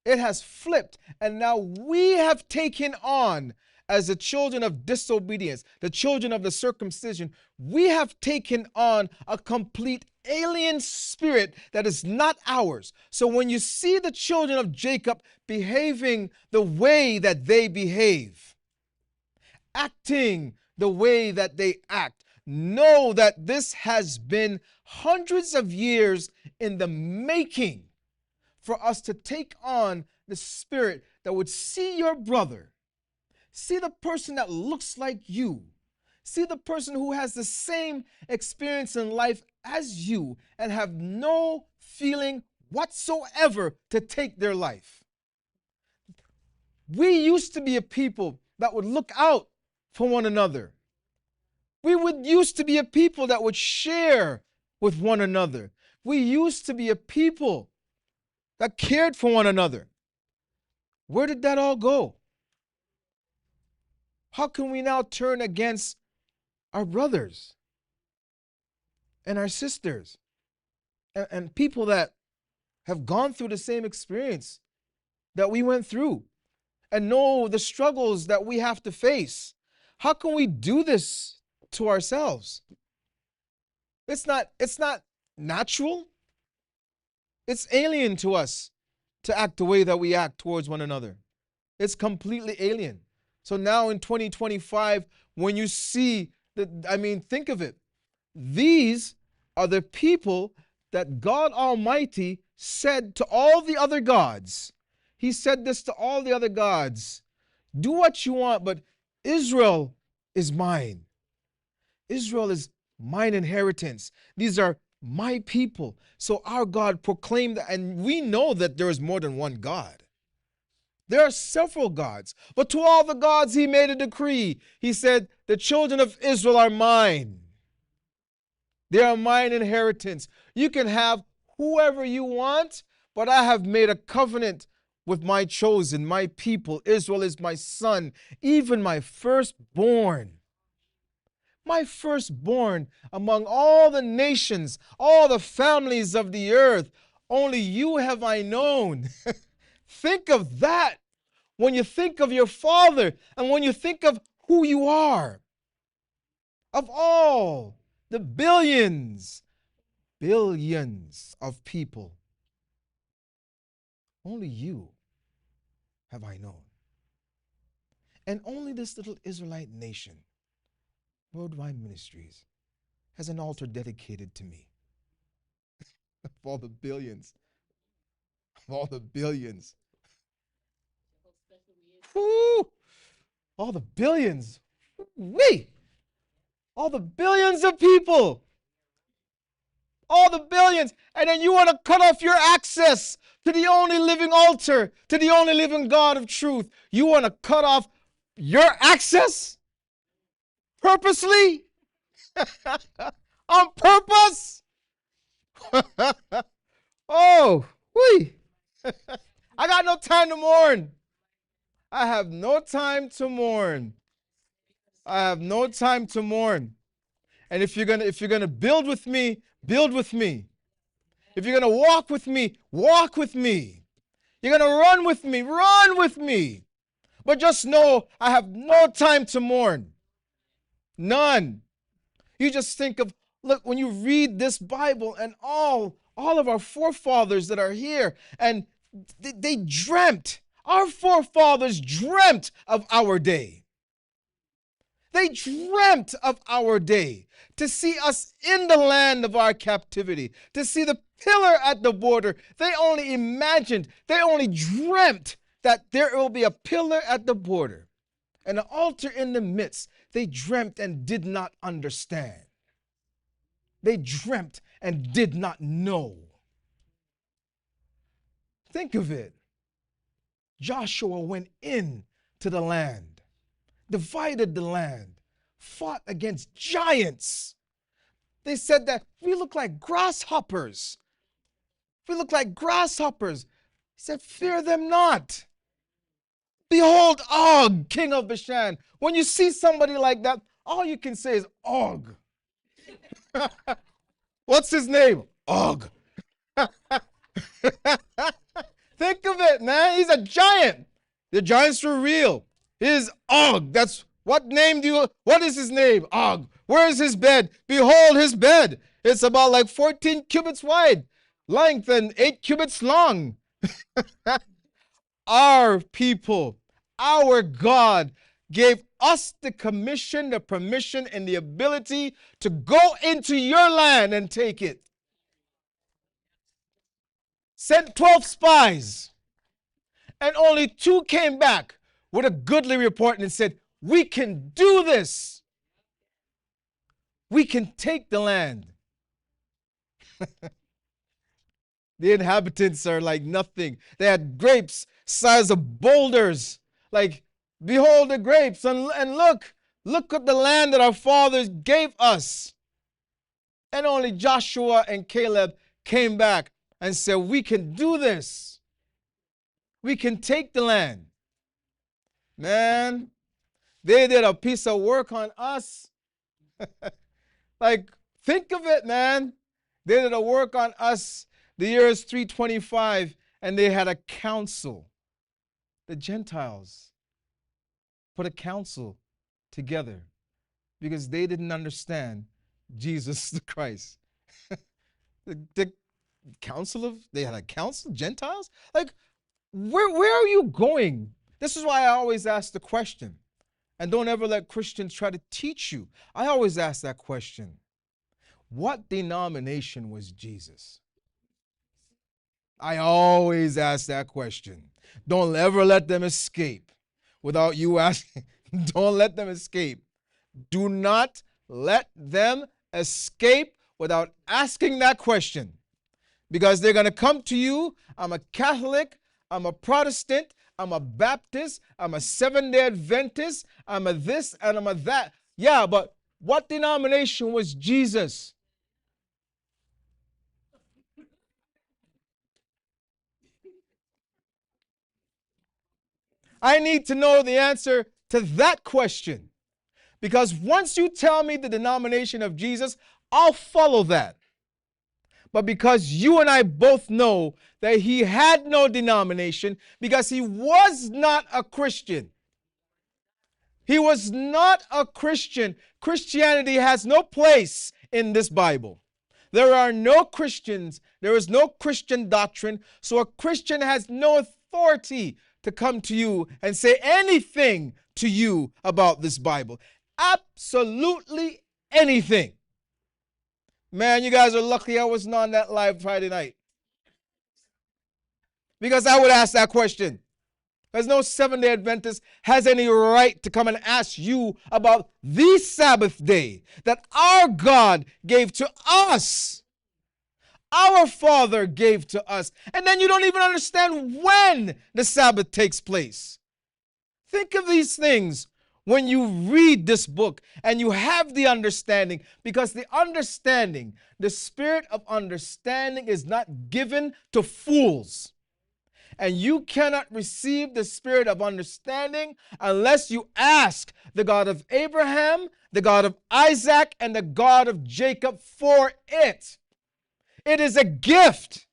S5: It has flipped. And now we have taken on, as the children of disobedience, the children of the circumcision, we have taken on a complete alien spirit that is not ours. So when you see the children of Jacob behaving the way that they behave, acting the way that they act, know that this has been hundreds of years in the making for us to take on the spirit that would see your brother, See the person that looks like you. See the person who has the same experience in life as you and have no feeling whatsoever to take their life. We used to be a people that would look out for one another. We used to be a people that would share with one another. We used to be a people that cared for one another. Where did that all go? How can we now turn against our brothers and our sisters and people that have gone through the same experience that we went through and know the struggles that we have to face? How can we do this to ourselves? It's not natural. It's alien to us to act the way that we act towards one another. It's completely alien. So now in 2025, when you see think of it. These are the people that God Almighty said to all the other gods. He said this to all the other gods. Do what you want, but Israel is mine. Israel is mine inheritance. These are my people. So our God proclaimed that, and we know that there is more than one God. There are several gods, but to all the gods he made a decree. He said, the children of Israel are mine. They are mine inheritance. You can have whoever you want, but I have made a covenant with my chosen, my people. Israel is my son, even my firstborn. My firstborn among all the nations, all the families of the earth. Only you have I known. Think of that when you think of your father and when you think of who you are. Of all the billions of people, only you have I known. And only this little Israelite nation, Worldwide Ministries, has an altar dedicated to me. Of all the billions. Of all the billions. Woo! All the billions. Wee! All the billions of people. All the billions. And then you want to cut off your access to the only living altar, to the only living God of truth. You want to cut off your access? Purposely? On purpose? Oh, wee. I got no time to mourn. I have no time to mourn. I have no time to mourn. And if you're gonna build with me, build with me. If you're gonna walk with me, walk with me. You're gonna run with me, run with me. But just know I have no time to mourn. None. You just think of, look, when you read this Bible and all of our forefathers that are here, and they dreamt, our forefathers dreamt of our day. They dreamt of our day, to see us in the land of our captivity, to see the pillar at the border. They only imagined, they only dreamt that there will be a pillar at the border and an altar in the midst. They dreamt and did not understand. They dreamt and did not know. Think of it. Joshua went in to the land, divided the land, fought against giants. They said that we look like grasshoppers. We look like grasshoppers. He said, fear them not. Behold Og, king of Bashan. When you see somebody like that, all you can say is Og. What's his name? Og. Think of it, man. He's a giant. The giants were real. He is Og. That's what is his name? Og. Where is his bed? Behold his bed. It's about like 14 cubits wide, length, and 8 cubits long. Our people, our God, gave us the commission, the permission, and the ability to go into your land and take it. Sent 12 spies, and only 2 came back with a goodly report and said, we can do this. We can take the land. The inhabitants are like nothing. They had grapes size of boulders. Like, behold the grapes, and look at the land that our fathers gave us. And only Joshua and Caleb came back and said, we can do this. We can take the land. Man, they did a piece of work on us. Like, think of it, man. They did a work on us. The year is 325, and they had a council. The Gentiles put a council together because they didn't understand Jesus the Christ. The council of, they had a council, Gentiles? Like, where are you going? This is why I always ask the question. And don't ever let Christians try to teach you. I always ask that question. What denomination was Jesus? I always ask that question. Don't ever let them escape without you asking. Don't let them escape. Do not let them escape without asking that question. Because they're going to come to you, I'm a Catholic, I'm a Protestant, I'm a Baptist, I'm a Seventh-day Adventist, I'm a this and I'm a that. Yeah, but what denomination was Jesus? I need to know the answer to that question. Because once you tell me the denomination of Jesus, I'll follow that. But because you and I both know that he had no denomination, because he was not a Christian. He was not a Christian. Christianity has no place in this Bible. There are no Christians. There is no Christian doctrine. So a Christian has no authority to come to you and say anything to you about this Bible. Absolutely anything. Man, you guys are lucky I wasn't on that live Friday night. Because I would ask that question. There's no Seventh-day Adventist has any right to come and ask you about the Sabbath day that our God gave to us. Our Father gave to us. And then you don't even understand when the Sabbath takes place. Think of these things when you read this book and you have the understanding, because the understanding, the spirit of understanding is not given to fools. And you cannot receive the spirit of understanding unless you ask the God of Abraham, the God of Isaac, and the God of Jacob for it. It is a gift.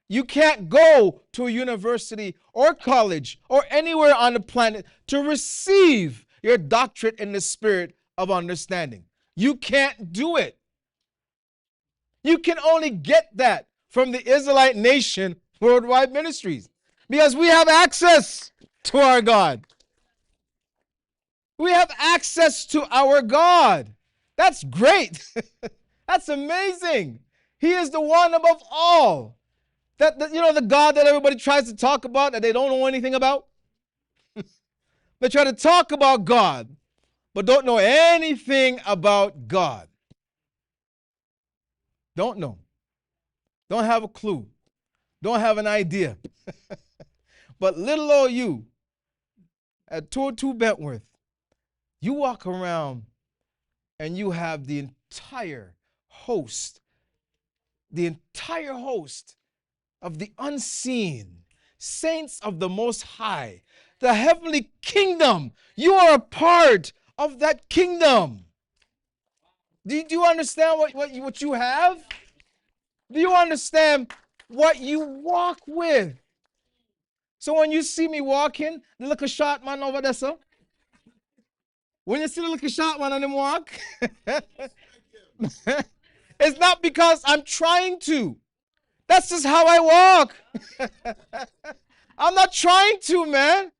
S5: You can't go to a university or college or anywhere on the planet to receive your doctorate in the spirit of understanding. You can't do it. You can only get that from the Israelite nation worldwide ministries, because we have access to our God. We have access to our God. That's great. That's amazing. He is the one above all. You know, the God that everybody tries to talk about that they don't know anything about? They try to talk about God, but don't know anything about God. Don't know. Don't have a clue. Don't have an idea. But little old you at 202 Bentworth, you walk around and you have the entire host of the unseen saints of the Most High, the heavenly kingdom. You are a part of that kingdom. Do you understand what you have? Do you understand what you walk with? So when you see me walking, the little short man over there, so when you see the little short man on him walk, it's not because I'm trying to. That's just how I walk. I'm not trying to, man.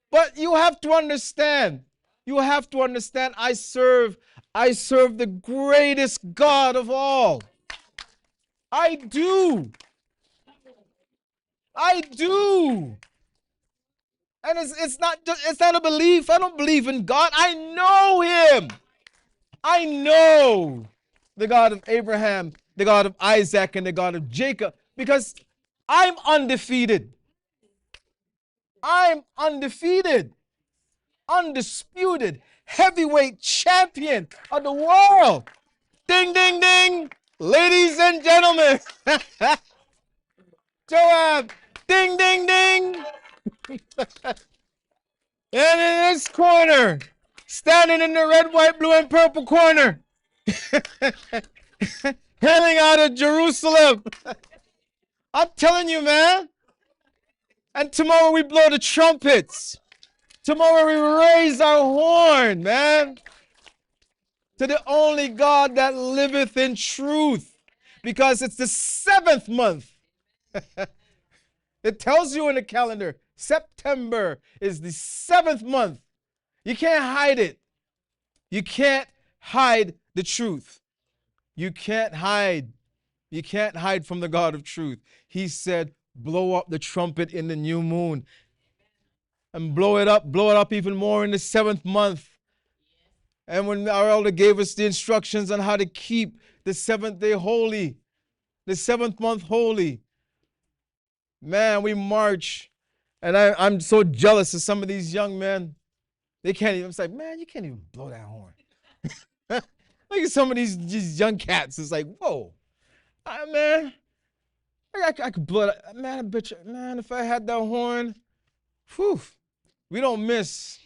S5: But you have to understand. You have to understand I serve the greatest God of all. I do. I do. And it's not a belief. I don't believe in God. I know him. I know the God of Abraham, the God of Isaac, and the God of Jacob, because I'm undefeated. I'm undefeated, undisputed, heavyweight champion of the world. Ding, ding, ding. Ladies and gentlemen, Joab, ding, ding, ding. And in this corner, standing in the red, white, blue, and purple corner, hailing out of Jerusalem. I'm telling you, man. And tomorrow we blow the trumpets. Tomorrow we raise our horn, man, to the only God that liveth in truth. Because it's the 7th month. It tells you in the calendar, September is the 7th month. You can't hide it. You can't hide the truth. You can't hide. You can't hide from the God of truth. He said, blow up the trumpet in the new moon. And blow it up even more in the 7th month. And when our elder gave us the instructions on how to keep the 7th day holy, the 7th month holy, man, we march. And I'm so jealous of some of these young men. They can't even, it's like, man, you can't even blow that horn. Look at some of these young cats. It's like, whoa, man, I could blow it. Man, I bet you, man, if I had that horn, whew, we don't miss.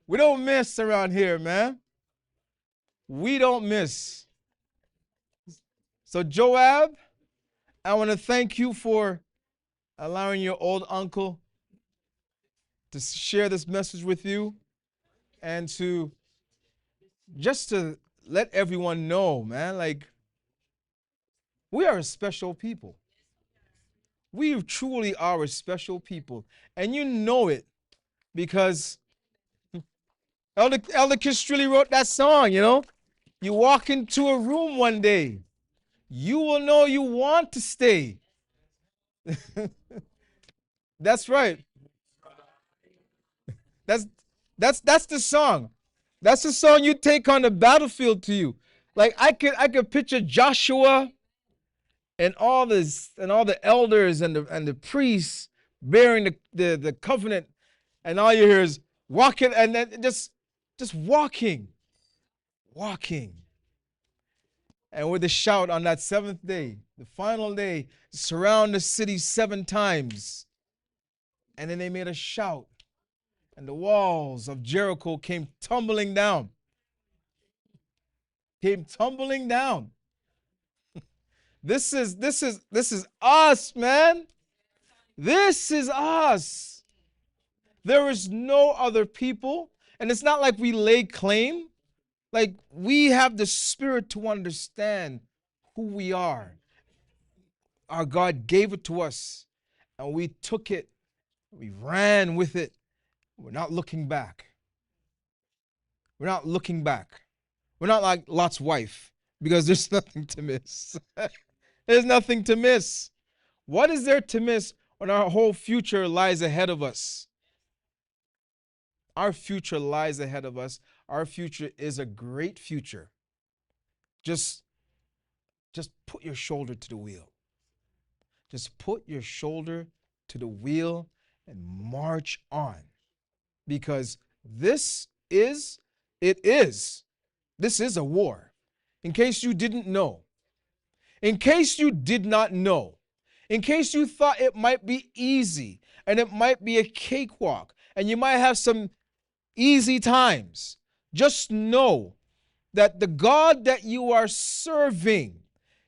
S5: We don't miss around here, man. We don't miss. So Joab, I want to thank you for allowing your old uncle to share this message with you and to let everyone know, man, like, we are a special people. We truly are a special people. And you know it because Elder Kistrilli wrote that song, you know. You walk into a room one day, you will know you want to stay. That's right. That's the song. That's the song you take on the battlefield to you. Like I could picture Joshua and all the elders and the priests bearing the covenant, and all you hear is walking, and then just walking. And with the shout on that 7th day, the final day, surround the city 7 times. And then they made a shout, and the walls of Jericho came tumbling down. This is us, man. This is us. There is no other people. And it's not like we lay claim. Like, we have the spirit to understand who we are. Our God gave it to us, and we took it. We ran with it. We're not looking back. We're not looking back. We're not like Lot's wife, because there's nothing to miss. There's nothing to miss. What is there to miss when our whole future lies ahead of us? Our future lies ahead of us. Our future is a great future. Just put your shoulder to the wheel. Just put your shoulder to the wheel and march on. Because this is a war. In case you didn't know. In case you did not know. In case you thought it might be easy and it might be a cakewalk and you might have some easy times, just know that the God that you are serving,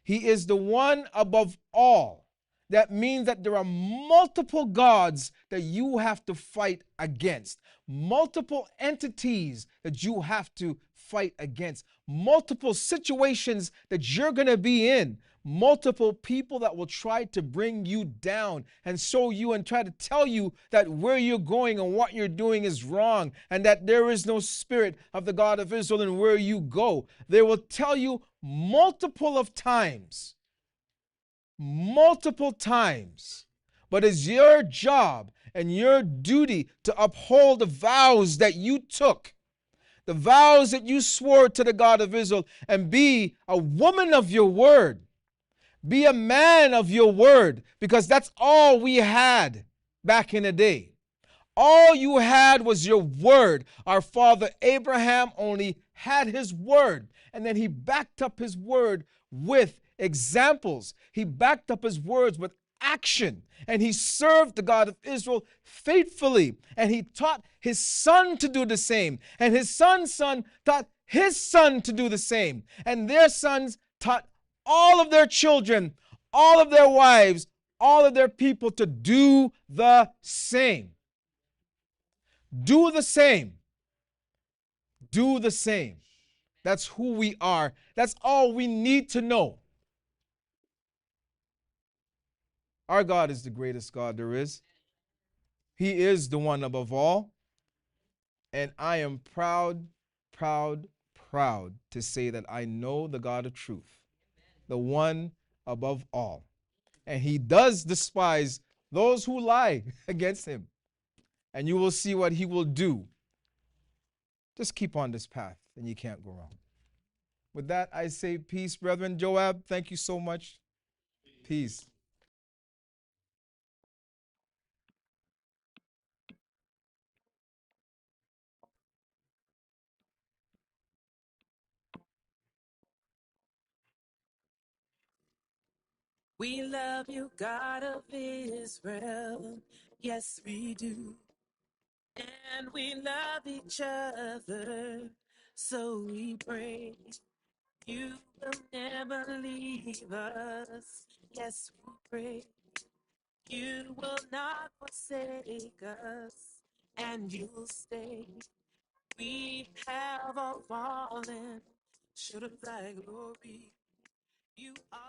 S5: He is the one above all. That means that there are multiple gods that you have to fight against, multiple entities that you have to fight against, multiple situations that you're going to be in, multiple people that will try to bring you down and show you and try to tell you that where you're going and what you're doing is wrong and that there is no spirit of the God of Israel in where you go. They will tell you multiple times. But it's your job and your duty to uphold the vows that you took, the vows that you swore to the God of Israel, and be a woman of your word. Be a man of your word, because that's all we had back in the day. All you had was your word. Our father Abraham only had his word, and then he backed up his word with examples. He backed up his words with action, and he served the God of Israel faithfully, and he taught his son to do the same, and his son's son taught his son to do the same, and their sons taught all of their children, all of their wives, all of their people to do the same. Do the same. Do the same. That's who we are. That's all we need to know. Our God is the greatest God there is. He is the one above all. And I am proud, proud, proud to say that I know the God of truth, the one above all. And he does despise those who lie against him. And you will see what he will do. Just keep on this path, and you can't go wrong. With that, I say peace, brethren. Joab, thank you so much. Peace.
S6: We love you, God of Israel. Yes, we do. And we love each other. So we pray you will never leave us. Yes, we pray you will not forsake us. And you'll stay. We have all fallen short of thy glory. You are